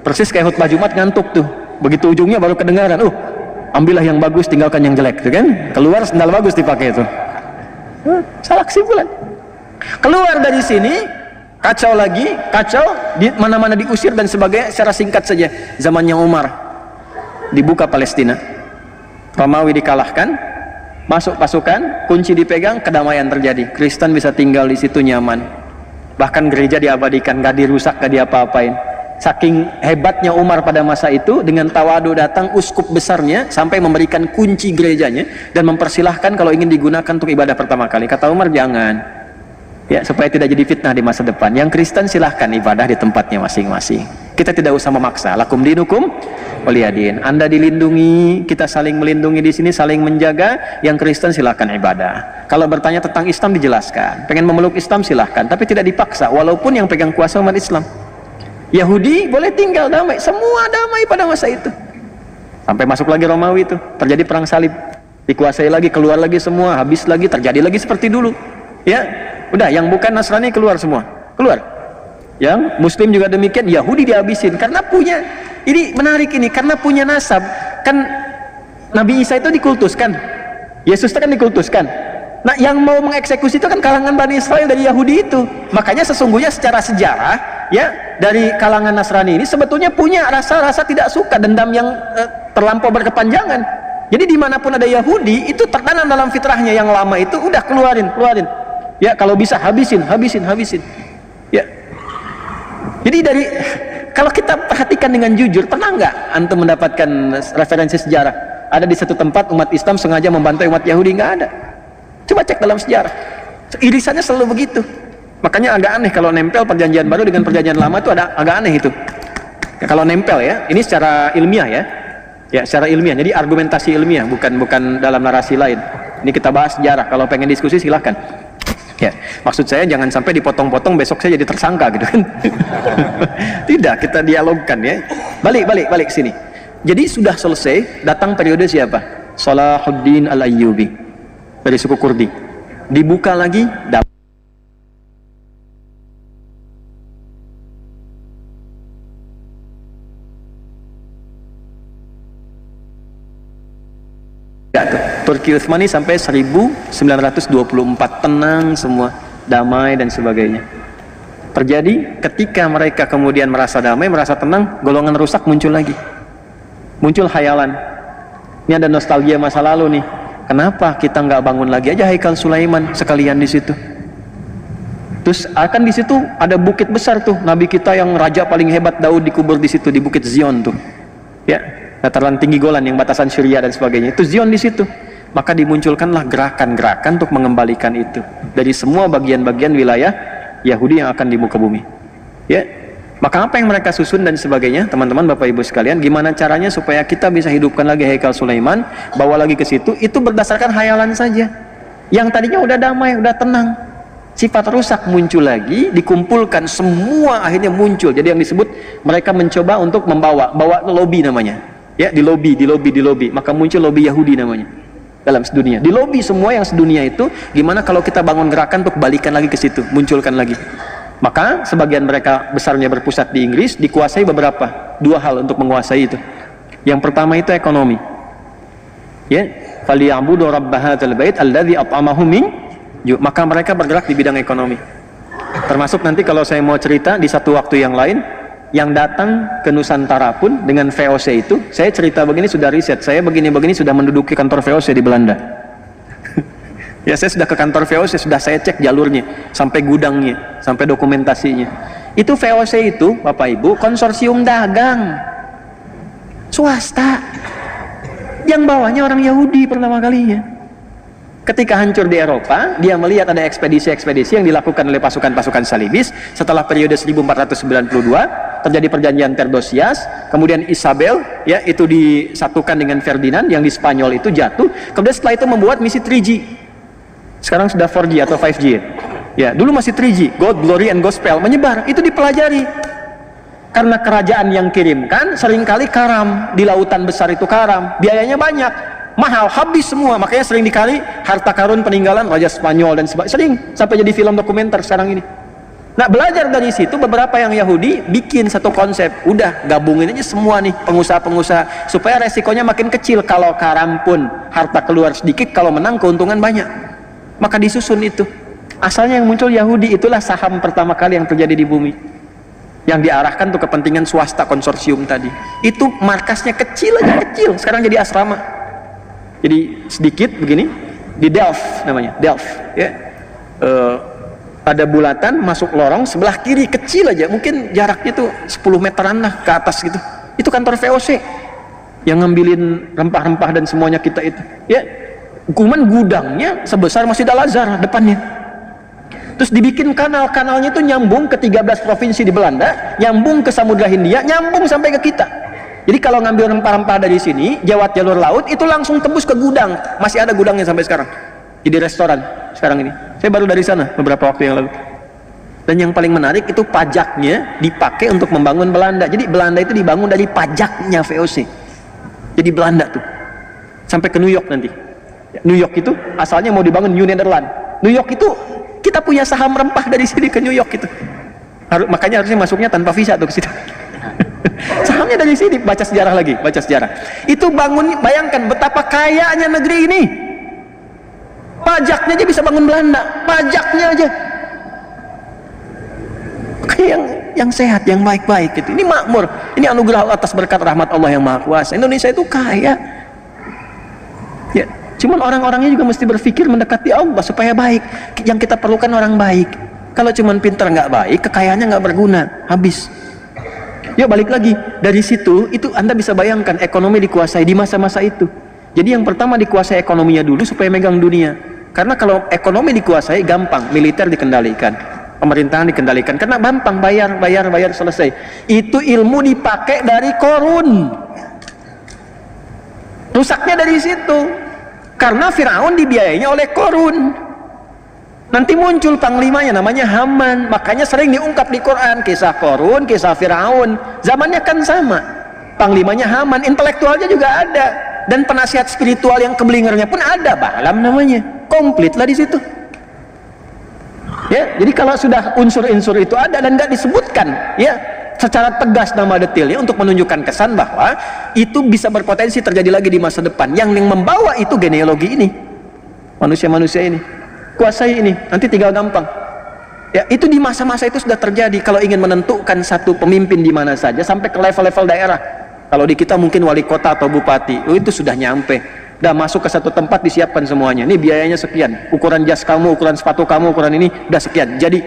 [SPEAKER 2] Persis kayak khutbah Jumat ngantuk tuh. Begitu ujungnya baru kedengaran, ambillah yang bagus, tinggalkan yang jelek, tuh kan? Keluar sendal bagus dipakai itu. Salah kesimpulan. Keluar dari sini, kacau lagi, kacau, di mana-mana diusir dan sebagainya. Secara singkat saja, zamannya Umar, dibuka Palestina, Romawi dikalahkan, masuk pasukan, kunci dipegang, kedamaian terjadi. Kristen bisa tinggal di situ nyaman. Bahkan gereja diabadikan, gak dirusak, gak diapa-apain. Saking hebatnya Umar pada masa itu, dengan tawadu datang uskup besarnya sampai memberikan kunci gerejanya dan mempersilahkan kalau ingin digunakan untuk ibadah pertama kali. Kata Umar, jangan, ya, supaya tidak jadi fitnah di masa depan. Yang Kristen silahkan ibadah di tempatnya masing-masing. Kita tidak usah memaksa. Lakum dinukum waliyadin. Anda dilindungi, kita saling melindungi di sini, saling menjaga. Yang Kristen silahkan ibadah. Kalau bertanya tentang Islam dijelaskan. Pengen memeluk Islam silahkan, tapi tidak dipaksa. Walaupun yang pegang kuasa umat Islam. Yahudi boleh tinggal damai, semua damai pada masa itu. Sampai masuk lagi Romawi itu, terjadi perang salib, dikuasai lagi, keluar lagi semua, habis lagi, terjadi lagi seperti dulu. Ya, udah, yang bukan Nasrani keluar semua, keluar. Yang Muslim juga demikian, Yahudi dihabisin karena punya. Ini menarik ini, karena punya nasab. Kan Nabi Isa itu dikultuskan, Yesus itu kan dikultuskan. Nah, yang mau mengeksekusi itu kan kalangan Bani Israel dari Yahudi itu. Makanya sesungguhnya secara sejarah, ya, dari kalangan Nasrani ini sebetulnya punya rasa-rasa tidak suka, dendam yang terlampau berkepanjangan. Jadi dimanapun ada Yahudi, itu tertanam dalam fitrahnya yang lama itu, udah keluarin. Ya, kalau bisa habisin. Ya. Jadi kalau kita perhatikan dengan jujur, pernah nggak antum mendapatkan referensi sejarah? Ada di satu tempat umat Islam sengaja membantai umat Yahudi? Nggak ada. Coba cek dalam sejarah, irisannya selalu begitu. Makanya agak aneh kalau nempel perjanjian baru dengan perjanjian lama itu agak aneh itu. Ya, kalau nempel ya, ini secara ilmiah ya, secara ilmiah. Jadi argumentasi ilmiah, bukan dalam narasi lain. Ini kita bahas sejarah. Kalau pengen diskusi silahkan. Ya, maksud saya jangan sampai dipotong-potong besok saya jadi tersangka gitu kan. Tidak, kita dialogkan ya. Balik sini. Jadi sudah selesai, datang periode siapa? Salahuddin Al-Ayyubi dari suku Kurdi. Dibuka lagi, Turki Utsmani sampai 1924 tenang semua, damai dan sebagainya. Terjadi ketika mereka kemudian merasa damai, merasa tenang, golongan rusak muncul lagi. Muncul khayalan. Ini ada nostalgia masa lalu nih. Kenapa kita nggak bangun lagi aja Haikal Sulaiman sekalian di situ? Terus akan di situ ada bukit besar tuh, Nabi kita yang raja paling hebat Daud dikubur di situ, di Bukit Zion tuh. Ya, dataran tinggi Golan yang batasan Syria dan sebagainya. Itu Zion di situ. Maka dimunculkanlah gerakan-gerakan untuk mengembalikan itu dari semua bagian-bagian wilayah Yahudi yang akan di muka bumi. Ya, maka apa yang mereka susun dan sebagainya, teman-teman, Bapak Ibu sekalian, gimana caranya supaya kita bisa hidupkan lagi Haikal Sulaiman, bawa lagi ke situ, itu berdasarkan khayalan saja. Yang tadinya udah damai, udah tenang. Sifat rusak muncul lagi, dikumpulkan semua akhirnya muncul. Jadi yang disebut mereka mencoba untuk bawa lobby namanya. Ya, di lobby. Maka muncul lobby Yahudi namanya dalam sedunia. Di lobby semua yang sedunia itu, gimana kalau kita bangun gerakan untuk balikan lagi ke situ, munculkan lagi. Maka sebagian mereka besarnya berpusat di Inggris, dikuasai beberapa, 2 hal untuk menguasai itu. Yang pertama itu ekonomi. Ya, falyabudu rabb hadzal bait alladzi at'amahum min ju'. Maka mereka bergerak di bidang ekonomi. Termasuk nanti kalau saya mau cerita di satu waktu yang lain, yang datang ke Nusantara pun dengan VOC itu, saya cerita begini sudah riset, saya begini-begini sudah menduduki kantor VOC di Belanda. Ya, saya sudah ke kantor VOC, sudah saya cek jalurnya, sampai gudangnya, sampai dokumentasinya. Itu VOC itu, Bapak Ibu, konsorsium dagang swasta. Yang bawahnya orang Yahudi pertama kalinya. Ketika hancur di Eropa, dia melihat ada ekspedisi-ekspedisi yang dilakukan oleh pasukan-pasukan salibis. Setelah periode 1492, terjadi perjanjian Theodosius, kemudian Isabel, ya, itu disatukan dengan Ferdinand, yang di Spanyol itu jatuh. Kemudian setelah itu membuat misi 3G. Sekarang sudah 4G atau 5G. Ya, dulu masih 3G, God, Glory, and Gospel, menyebar. Itu dipelajari. Karena kerajaan yang kirimkan seringkali karam, di lautan besar itu karam, biayanya banyak, mahal, habis semua. Makanya sering dikali harta karun peninggalan Raja Spanyol dan sebagainya. Sering sampai jadi film dokumenter sekarang ini. Nah, belajar dari situ beberapa yang Yahudi bikin satu konsep, udah gabungin aja semua nih pengusaha-pengusaha supaya resikonya makin kecil. Kalau karam pun harta keluar sedikit, kalau menang keuntungan banyak. Maka disusun itu. Asalnya yang muncul Yahudi, itulah saham pertama kali yang terjadi di bumi, yang diarahkan untuk kepentingan swasta konsorsium tadi. Itu markasnya kecil aja, kecil. Sekarang jadi asrama. Jadi sedikit begini, di Delft namanya, Delft. Ya. Ada bulatan masuk lorong sebelah kiri, kecil aja, mungkin jaraknya tuh 10 meteran lah ke atas gitu. Itu kantor VOC yang ngambilin rempah-rempah dan semuanya kita itu. Ya. Kuman gudangnya sebesar Masjid Al-Azhar depannya. Terus dibikin kanalnya itu nyambung ke 13 provinsi di Belanda, nyambung ke Samudra Hindia, nyambung sampai ke kita. Jadi kalau ngambil rempah-rempah dari sini, lewat jalur laut, itu langsung tembus ke gudang. Masih ada gudangnya sampai sekarang. Jadi restoran sekarang ini. Saya baru dari sana beberapa waktu yang lalu. Dan yang paling menarik itu pajaknya dipakai untuk membangun Belanda. Jadi Belanda itu dibangun dari pajaknya VOC. Jadi Belanda tuh sampai ke New York nanti. New York itu asalnya mau dibangun New Netherlands. New York itu kita punya saham rempah dari sini ke New York itu. Makanya harusnya masuknya tanpa visa tuh ke situ. Sahamnya dari sini. Baca sejarah lagi, baca sejarah. Itu bangun, bayangkan betapa kayanya negeri ini. Pajaknya aja bisa bangun Belanda, pajaknya aja. Kayak yang sehat, yang baik-baik gitu. Ini makmur. Ini anugerah atas berkat rahmat Allah yang Maha Kuasa. Indonesia itu kaya. Ya. Cuman orang-orangnya juga mesti berpikir mendekati Allah supaya baik. Yang kita perlukan orang baik. Kalau cuman pintar nggak baik, kekayaannya nggak berguna, habis. Ya balik lagi dari situ, itu Anda bisa bayangkan ekonomi dikuasai di masa-masa itu. Jadi yang pertama dikuasai ekonominya dulu supaya megang dunia. Karena kalau ekonomi dikuasai gampang, militer dikendalikan, pemerintahan dikendalikan. Karena gampang, bayar selesai. Itu ilmu dipakai dari Korun. Rusaknya dari situ. Karena Firaun dibiayainya oleh Korun. Nanti muncul panglimanya namanya Haman. Makanya sering diungkap di Quran kisah Korun, kisah Firaun. Zamannya kan sama. Panglimanya Haman, intelektualnya juga ada. Dan penasihat spiritual yang kebelingernya pun ada, Balaam namanya. Komplit lah di situ. Ya, jadi kalau sudah unsur-unsur itu ada dan nggak disebutkan, ya, secara tegas nama detailnya untuk menunjukkan kesan bahwa itu bisa berpotensi terjadi lagi di masa depan. Yang membawa itu genealogi ini, manusia-manusia ini, kuasai ini, nanti tinggal gampang. Ya, itu di masa-masa itu sudah terjadi. Kalau ingin menentukan satu pemimpin di mana saja sampai ke level-level daerah. Kalau di kita mungkin wali kota atau bupati, itu sudah nyampe. Udah masuk ke satu tempat disiapkan semuanya. Ini biayanya sekian, ukuran jas kamu, ukuran sepatu kamu, ukuran ini udah sekian. Jadi,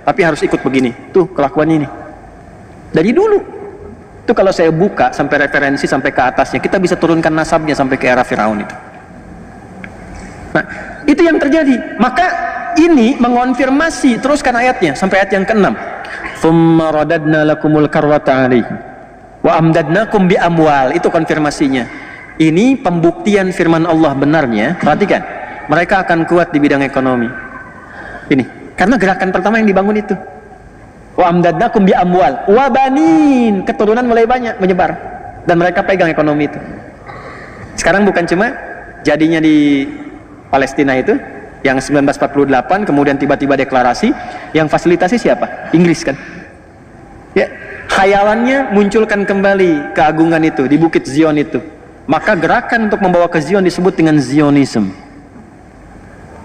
[SPEAKER 2] tapi harus ikut begini. Tuh kelakuannya ini. Dari dulu itu kalau saya buka sampai referensi sampai ke atasnya, kita bisa turunkan nasabnya sampai ke era Firaun itu. Nah, itu yang terjadi. Maka ini mengonfirmasi, teruskan ayatnya sampai ayat yang ke-6. Tsumma radadna lakumul karrata 'alaihi wa amdadnakum bi amwal. Itu konfirmasinya. Ini pembuktian firman Allah benarnya. Perhatikan, mereka akan kuat di bidang ekonomi. Ini Karena gerakan pertama yang dibangun itu. Wa amdadnakum bi amwal wa banin, keturunan mulai banyak menyebar dan mereka pegang ekonomi itu. Sekarang bukan cuma jadinya di Palestina itu yang 1948 kemudian tiba-tiba deklarasi, yang fasilitasi siapa? Inggris kan? Ya, khayalannya munculkan kembali keagungan itu di Bukit Zion itu. Maka gerakan untuk membawa ke Zion disebut dengan Zionism.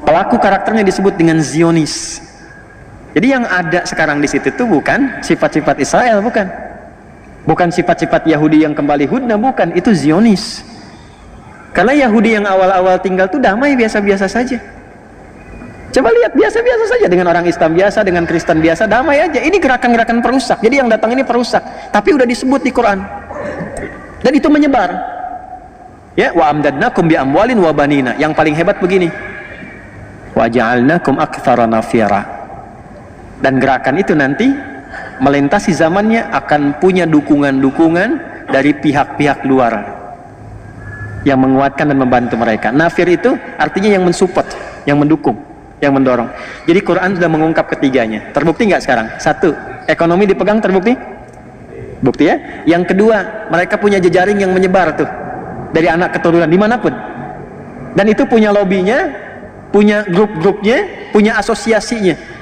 [SPEAKER 2] Pelaku karakternya disebut dengan Zionis. Jadi yang ada sekarang di situ itu bukan sifat-sifat Israel, bukan sifat-sifat Yahudi yang kembali hudna, bukan, itu Zionis. Karena Yahudi yang awal-awal tinggal itu damai, biasa-biasa saja. Coba lihat, biasa-biasa saja dengan orang Islam biasa, dengan Kristen biasa, damai aja. Ini gerakan-gerakan perusak. Jadi yang datang ini perusak, tapi udah disebut di Quran. Dan itu menyebar. Ya, wa amdadnakum bi amwalin wa banina. Yang paling hebat begini. Wa ja'alnakum aktsara nafira. Dan gerakan itu nanti melintasi zamannya akan punya dukungan-dukungan dari pihak-pihak luar yang menguatkan dan membantu mereka. Nafir itu artinya yang mensupport, yang mendukung, yang mendorong. Jadi Quran sudah mengungkap ketiganya. Terbukti nggak sekarang? Satu, ekonomi dipegang, terbukti? Bukti ya. Yang kedua, mereka punya jejaring yang menyebar tuh dari anak keturunan dimanapun. Dan itu punya lobbynya, punya grup-grupnya, punya asosiasinya.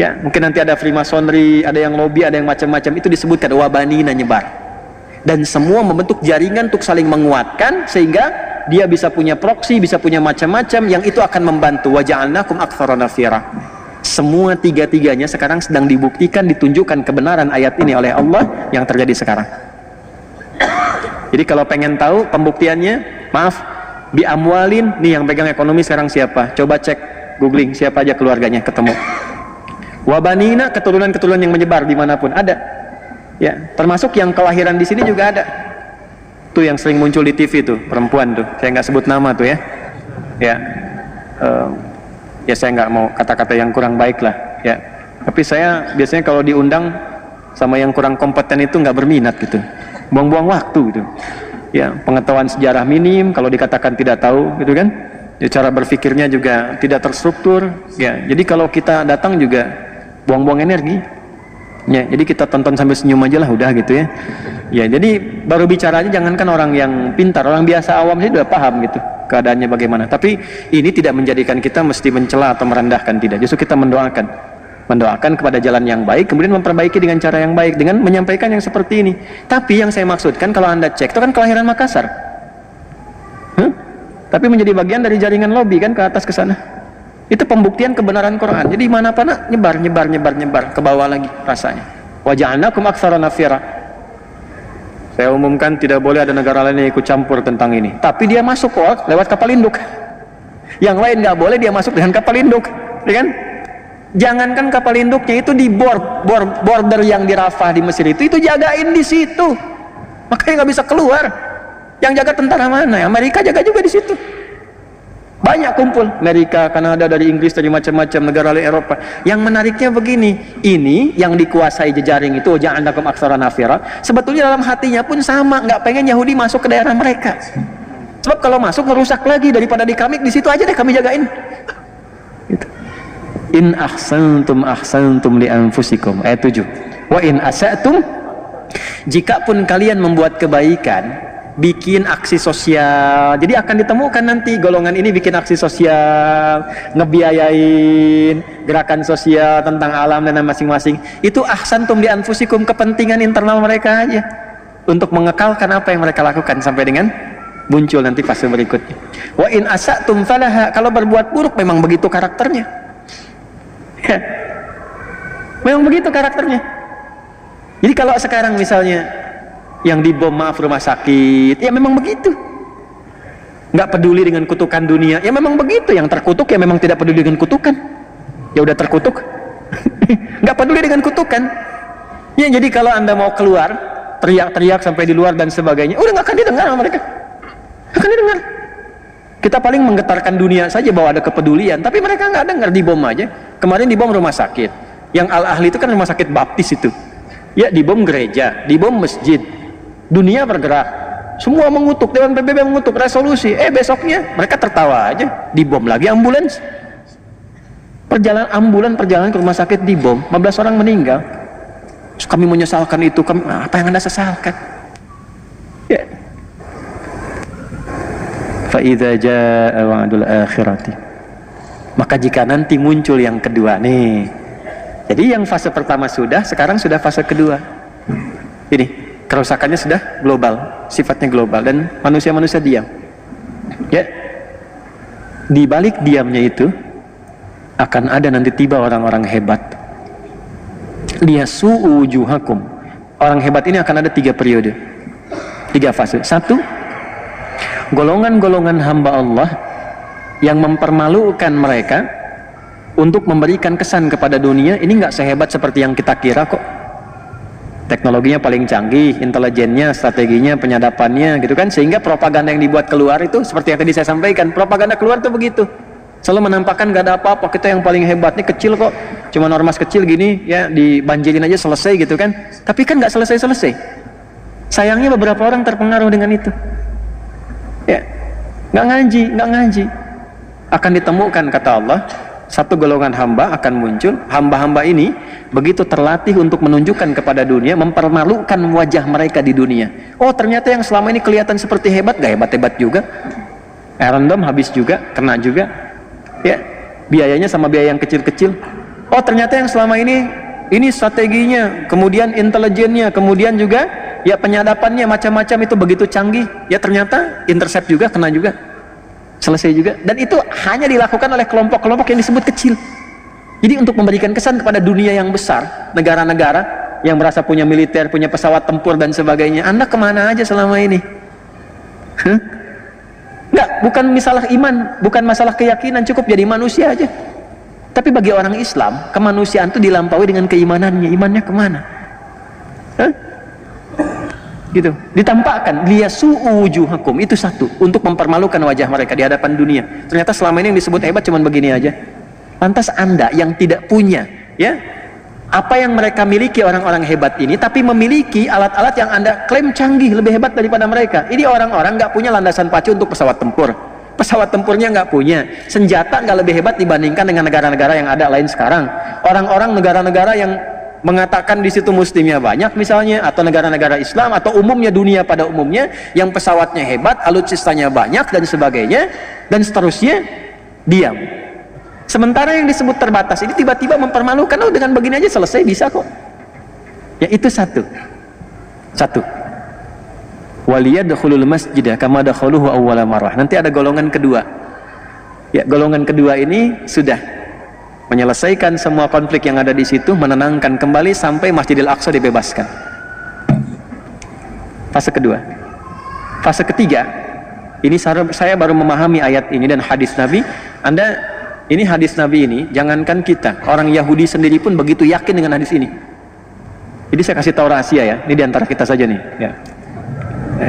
[SPEAKER 2] Ya, mungkin nanti ada Freemasonry, ada yang lobby, ada yang macam-macam, itu disebutkan wabanina, nyebar. Dan semua membentuk jaringan untuk saling menguatkan sehingga dia bisa punya proksi, bisa punya macam-macam yang itu akan membantu. Wa ja'alnakum aktsara nafira. Semua tiga-tiganya sekarang sedang dibuktikan, ditunjukkan kebenaran ayat ini oleh Allah yang terjadi sekarang. Jadi kalau pengen tahu pembuktiannya, maaf, bi amwalin, nih yang pegang ekonomi sekarang siapa? Coba cek googling siapa aja keluarganya, ketemu. Wabanina, keturunan-keturunan yang menyebar dimanapun ada. Ya, termasuk yang kelahiran di sini juga ada. Tuh yang sering muncul di TV tuh, perempuan tuh. Saya nggak sebut nama tuh ya. Ya, ya saya nggak mau kata-kata yang kurang baik lah. Ya, tapi saya biasanya kalau diundang sama yang kurang kompeten itu nggak berminat gitu. Buang-buang waktu gitu. Ya, pengetahuan sejarah minim. Kalau dikatakan tidak tahu, gitu kan? Ya, cara berpikirnya juga tidak terstruktur. Ya, jadi kalau kita datang juga buang-buang energi. Ya, jadi kita tonton sambil senyum aja lah udah gitu ya. Ya, jadi baru bicara aja, jangankan orang yang pintar, orang biasa awam sih udah paham gitu keadaannya bagaimana. Tapi ini tidak menjadikan kita mesti mencela atau merendahkan, tidak. Justru kita mendoakan kepada jalan yang baik, kemudian memperbaiki dengan cara yang baik, dengan menyampaikan yang seperti ini. Tapi yang saya maksudkan kalau Anda cek, itu kan kelahiran Makassar. Tapi menjadi bagian dari jaringan lobby kan ke atas ke sana. Itu pembuktian kebenaran Quran. Jadi mana mana nyebar ke bawah lagi rasanya. Wa ja'alnakum aktsara nafira. Saya umumkan tidak boleh ada negara lain yang ikut campur tentang ini. Tapi dia masuk kok lewat kapal induk. Yang lain nggak boleh, dia masuk dengan kapal induk, ya kan? Jangankan kapal induknya itu di border yang di Rafah di Mesir itu jagain di situ. Makanya nggak bisa keluar. Yang jaga tentara mana? Amerika jaga juga di situ. Banyak kumpul, Amerika, Kanada, dari Inggris, dari macam-macam negara lain Eropa. Yang menariknya begini, ini yang dikuasai jejaring itu, ja'alnakum aktsara nafira, sebetulnya dalam hatinya pun sama, nggak pengen Yahudi masuk ke daerah mereka. Sebab kalau masuk ngerusak lagi, daripada di kami, di situ aja deh kami jagain. Gitu. In ahsantum li anfusikum, ayat 7. Wa in asa'tum, jika pun kalian membuat kebaikan, bikin aksi sosial, jadi akan ditemukan nanti golongan ini bikin aksi sosial, ngebiayain gerakan sosial tentang alam dan masing-masing. Itu ahsantum li anfusikum, kepentingan internal mereka aja untuk mengekalkan apa yang mereka lakukan sampai dengan muncul nanti fase berikutnya. Wa in asa'tum falaha, kalau berbuat buruk memang begitu karakternya. Memang begitu karakternya. Jadi kalau sekarang misalnya yang dibom, maaf, rumah sakit, ya memang begitu. Nggak peduli dengan kutukan dunia, ya memang begitu. Yang terkutuk ya memang tidak peduli dengan kutukan. Ya udah terkutuk, nggak peduli dengan kutukan. Ya jadi kalau Anda mau keluar, teriak-teriak sampai di luar dan sebagainya, udah nggak akan didengar sama mereka. Nggak akan didengar. Kita paling menggetarkan dunia saja bahwa ada kepedulian, tapi mereka nggak dengar, dibom aja. Kemarin dibom rumah sakit. Yang Al-Ahli itu kan rumah sakit baptis itu. Ya dibom gereja, dibom masjid. Dunia bergerak, semua mengutuk, Dewan PBB mengutuk, resolusi. Besoknya mereka tertawa aja, dibom lagi ambulans. perjalanan ke rumah sakit dibom, 15 orang meninggal. Terus kami menyesalkan itu. Apa yang Anda sesalkan? Ya. Fa idza jaa wa'dul akhirati. Maka jika nanti muncul yang kedua nih. Jadi yang fase pertama sudah, sekarang sudah fase kedua. Ini kerusakannya sudah global, sifatnya global, dan manusia-manusia diam. Ya. Di balik diamnya itu akan ada nanti tiba orang-orang hebat. Liyasu'u wujuhakum. Orang hebat ini akan ada 3 periode, 3 fase. 1, golongan-golongan hamba Allah yang mempermalukan mereka untuk memberikan kesan kepada dunia. Ini nggak sehebat seperti yang kita kira kok. Teknologinya paling canggih, intelijennya, strateginya, penyadapannya gitu kan, sehingga propaganda yang dibuat keluar itu seperti yang tadi saya sampaikan, propaganda keluar tuh begitu, selalu menampakkan gak ada apa-apa, kita yang paling hebat nih, kecil kok, cuma ormas kecil gini ya, dibanjirin aja selesai gitu kan. Tapi kan nggak selesai-selesai. Sayangnya beberapa orang terpengaruh dengan itu ya, nggak ngaji. Akan ditemukan, kata Allah, satu golongan hamba akan muncul. Hamba-hamba ini begitu terlatih untuk menunjukkan kepada dunia, mempermalukan wajah mereka di dunia. Oh, ternyata yang selama ini kelihatan seperti hebat, gak hebat-hebat juga. Random, habis juga, kena juga. Ya, biayanya sama biaya yang kecil-kecil. Oh, ternyata yang selama ini strateginya, kemudian intelijennya, kemudian juga ya penyadapannya macam-macam itu begitu canggih. Ya ternyata intercept juga, kena juga. Selesai juga. Dan itu hanya dilakukan oleh kelompok-kelompok yang disebut kecil. Jadi untuk memberikan kesan kepada dunia yang besar, negara-negara yang merasa punya militer, punya pesawat tempur dan sebagainya, Anda kemana aja selama ini? Enggak, bukan masalah iman, bukan masalah keyakinan, cukup jadi manusia aja. Tapi bagi orang Islam, kemanusiaan itu dilampaui dengan keimanannya. Imannya kemana? Gitu, ditampakkan liyasu'u wujuhakum, itu satu, untuk mempermalukan wajah mereka di hadapan dunia. Ternyata selama ini yang disebut hebat cuman begini aja. Lantas Anda yang tidak punya ya apa yang mereka miliki orang-orang hebat ini, tapi memiliki alat-alat yang Anda klaim canggih, lebih hebat daripada mereka. Ini orang-orang nggak punya landasan pacu untuk pesawat tempur, pesawat tempurnya nggak punya, senjata nggak lebih hebat dibandingkan dengan negara-negara yang ada lain sekarang. Orang-orang negara-negara yang mengatakan di situ muslimnya banyak misalnya, atau negara-negara Islam, atau umumnya dunia pada umumnya yang pesawatnya hebat, alutsistanya banyak dan sebagainya dan seterusnya, diam. Sementara yang disebut terbatas ini tiba-tiba mempermalukan. Oh, dengan begini aja selesai, bisa kok. Ya, itu satu. Waliyadkhulul masjidah kama dakhaluhu awwala marrah. Nanti ada golongan kedua. Ya, golongan kedua ini sudah menyelesaikan semua konflik yang ada di situ, menenangkan kembali sampai Masjidil Aqsa dibebaskan. Fase kedua. Fase ketiga, ini saya baru memahami ayat ini dan hadis Nabi. Ini hadis Nabi ini, jangankan kita, orang Yahudi sendiri pun begitu yakin dengan hadis ini. Jadi saya kasih tahu rahasia ya, ini diantara kita saja nih. Ya.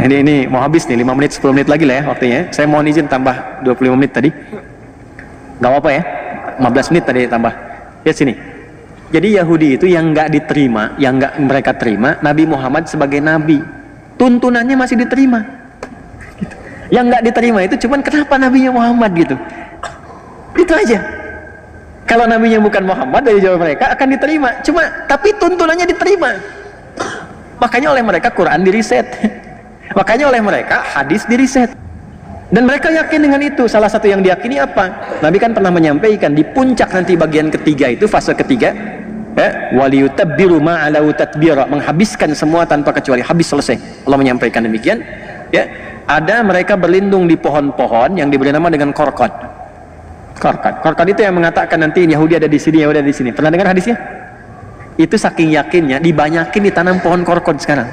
[SPEAKER 2] Ini mau habis nih, 5 menit, 10 menit lagi lah ya waktunya. Saya mohon izin tambah 25 menit tadi. Gak apa-apa ya. 15 menit tadi tambah. Lihat sini. Jadi Yahudi itu yang nggak diterima, yang nggak mereka terima Nabi Muhammad sebagai nabi. Tuntunannya masih diterima. Gitu. Yang nggak diterima itu cuman kenapa nabinya Muhammad gitu. Itu aja. Kalau nabinya bukan Muhammad, dari jawab mereka akan diterima. Tapi tuntunannya diterima. Makanya oleh mereka Quran diriset. Makanya oleh mereka hadis diriset. Dan mereka yakin dengan itu. Salah satu yang diyakini apa? Nabi kan pernah menyampaikan di puncak nanti bagian ketiga itu, fase ketiga, waliyutabbiru ma'alau tadbira, menghabiskan semua tanpa kecuali, habis, selesai. Allah menyampaikan demikian. Ya, ada mereka berlindung di pohon-pohon yang diberi nama dengan korkot. Korkot itu yang mengatakan nanti Yahudi ada di sini, Yahudi ada di sini. Pernah dengar hadisnya? Itu saking yakinnya dibanyakin ditanam pohon korkot sekarang.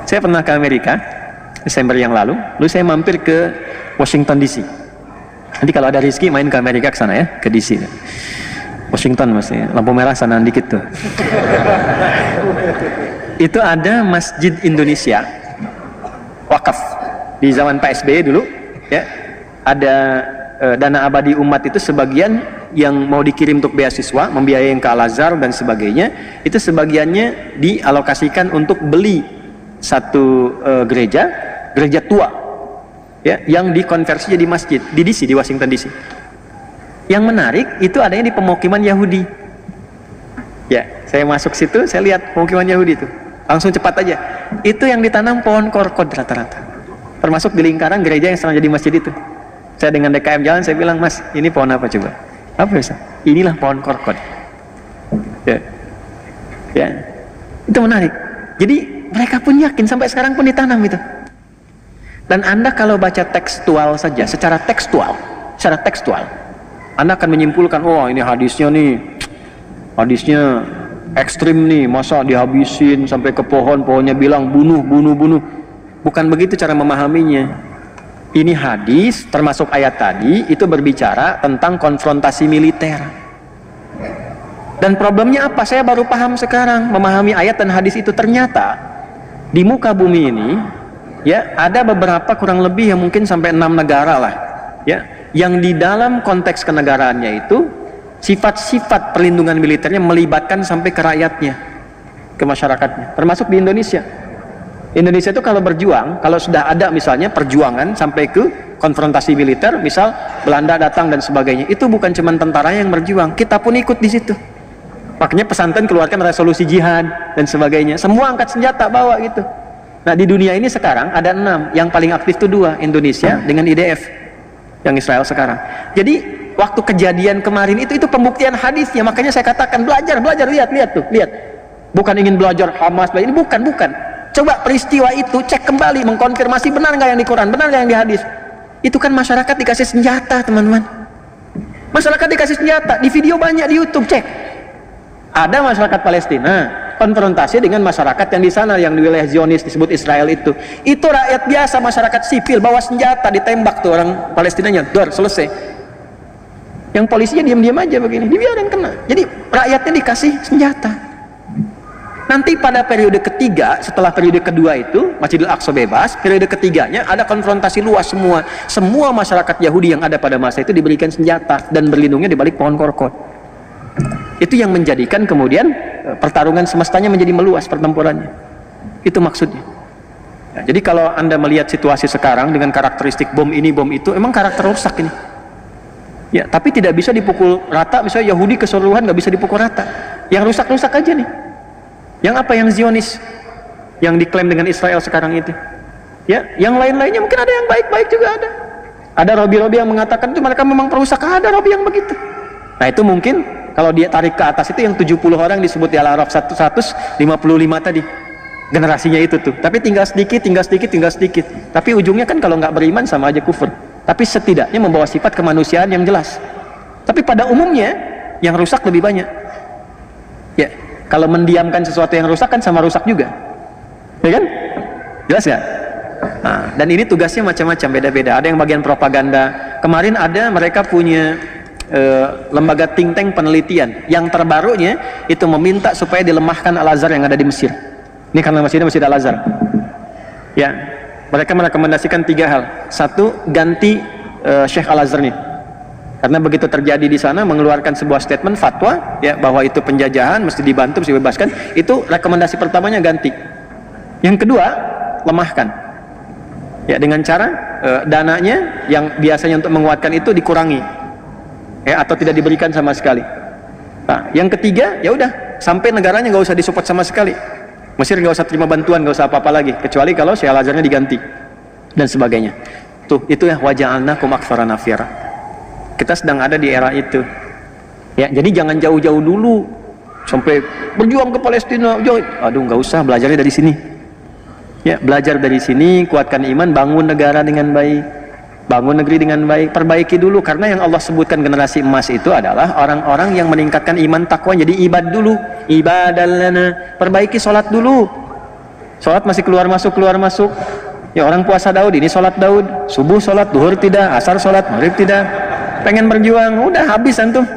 [SPEAKER 2] Saya pernah ke Amerika Desember yang lalu saya mampir ke Washington DC. Nanti kalau ada rezeki main ke Amerika, ke sana ya, ke DC. Washington maksudnya, lampu merah sana dikit tuh. Itu ada Masjid Indonesia wakaf di zaman Pak SBY dulu ya. Ada dana abadi umat itu sebagian yang mau dikirim untuk beasiswa, membiayai yang ke Al-Azhar dan sebagainya, itu sebagiannya dialokasikan untuk beli satu gereja tua ya, yang dikonversi jadi masjid di DC, di Washington DC. Yang menarik itu adanya di pemukiman Yahudi. Ya, saya masuk situ, saya lihat pemukiman Yahudi itu. Langsung cepat aja. Itu yang ditanam pohon korkod rata-rata. Termasuk di lingkaran gereja yang sekarang jadi masjid itu. Saya dengan DKM jalan, saya bilang, Mas, ini pohon apa coba? Apa ya? Inilah pohon korkod. Ya. Ya. Itu menarik. Jadi mereka pun yakin, sampai sekarang pun ditanam itu. Dan Anda kalau baca tekstual saja, secara tekstual, Anda akan menyimpulkan, oh ini hadisnya ekstrim nih, masa dihabisin sampai ke pohon, pohonnya bilang bunuh. Bukan begitu cara memahaminya. Ini hadis, termasuk ayat tadi, itu berbicara tentang konfrontasi militer. Dan problemnya apa? Saya baru paham sekarang, memahami ayat dan hadis itu. Ternyata di muka bumi ini, ya, ada beberapa kurang lebih yang mungkin sampai 6 negara lah, ya, yang di dalam konteks kenegaraannya itu sifat-sifat perlindungan militernya melibatkan sampai ke rakyatnya, ke masyarakatnya, termasuk di Indonesia. Indonesia itu kalau berjuang, kalau sudah ada misalnya perjuangan sampai ke konfrontasi militer, misal Belanda datang dan sebagainya, itu bukan cuma tentara yang berjuang, kita pun ikut di situ. Makanya pesantren keluarkan resolusi jihad dan sebagainya, semua angkat senjata bawa gitu. Nah, di dunia ini sekarang ada 6, yang paling aktif itu 2, Indonesia dengan IDF yang Israel sekarang. Jadi waktu kejadian kemarin itu pembuktian hadisnya. Makanya saya katakan belajar, lihat tuh. Bukan ingin belajar Hamas, ini bukan. Coba peristiwa itu cek kembali, mengkonfirmasi benar nggak yang di Quran, benar nggak yang di hadis. Itu kan masyarakat dikasih senjata, teman-teman. Masyarakat dikasih senjata, di video banyak di YouTube, cek. Ada masyarakat Palestina konfrontasi dengan masyarakat yang di sana, yang di wilayah Zionis disebut Israel itu. Itu rakyat biasa, masyarakat sipil bawa senjata, ditembak tuh orang Palestinanya, dor, selesai. Yang polisinya diam-diam aja begini, dibiarin kena. Jadi rakyatnya dikasih senjata. Nanti pada periode ketiga, setelah periode kedua itu Masjidil Aqsa bebas, periode ketiganya ada konfrontasi luas semua. Semua masyarakat Yahudi yang ada pada masa itu diberikan senjata dan berlindungnya di balik pohon korkod. Itu yang menjadikan kemudian pertarungan semestanya menjadi meluas pertempurannya. Itu maksudnya. Ya, jadi kalau Anda melihat situasi sekarang dengan karakteristik bom ini, bom itu, emang karakter rusak ini. Ya, tapi tidak bisa dipukul rata. Misalnya Yahudi keseluruhan nggak bisa dipukul rata. Yang rusak-rusak aja nih. Yang apa? Yang Zionis, yang diklaim dengan Israel sekarang itu. Ya, yang lain-lainnya mungkin ada yang baik-baik juga ada. Ada Robi-Robi yang mengatakan itu mereka memang perusak. Ada Robi yang begitu. Nah, itu mungkin kalau dia tarik ke atas itu yang 70 orang disebut di Al-Araf 155 tadi. Generasinya itu tuh. Tapi tinggal sedikit. Tapi ujungnya kan kalau nggak beriman sama aja kufur. Tapi setidaknya membawa sifat kemanusiaan yang jelas. Tapi pada umumnya yang rusak lebih banyak. Ya, kalau mendiamkan sesuatu yang rusak kan sama rusak juga. Ya kan? Jelas ya? Nah, dan ini tugasnya macam-macam, beda-beda. Ada yang bagian propaganda. Kemarin ada mereka punya lembaga think tank penelitian. Yang terbarunya itu meminta supaya dilemahkan Al-Azhar yang ada di Mesir. Ini karena masjidnya Masjid Al-Azhar. Ya, mereka merekomendasikan 3 hal. 1, ganti Syekh Al-Azhar nih. Karena begitu terjadi di sana mengeluarkan sebuah statement fatwa ya bahwa itu penjajahan, mesti dibantu, mesti dibebaskan. Itu rekomendasi pertamanya, ganti. Yang kedua, lemahkan. Ya, dengan cara dananya yang biasanya untuk menguatkan itu dikurangi. Ya, atau tidak diberikan sama sekali. Nah, yang ketiga, ya udah, sampai negaranya nggak usah disupport sama sekali. Mesir nggak usah terima bantuan, nggak usah apa-apa lagi, kecuali kalau Syekh Al-Azharnya diganti dan sebagainya. Tuh, itu ya waja'alnakum aktsara nafira. Kita sedang ada di era itu. Ya, jadi jangan jauh-jauh dulu sampai berjuang ke Palestina. Aduh, nggak usah, belajarnya dari sini. Ya, belajar dari sini, kuatkan iman, bangun negara dengan baik. Bangun negeri dengan baik, perbaiki dulu. Karena yang Allah sebutkan generasi emas itu adalah orang-orang yang meningkatkan iman takwa. Jadi ibad dulu, ibadallana, perbaiki sholat dulu. Sholat masih keluar masuk. Ya, orang puasa Daud, ini sholat Daud. Subuh sholat, duhur tidak, asar sholat, maghrib tidak. Pengen berjuang, udah habis antum.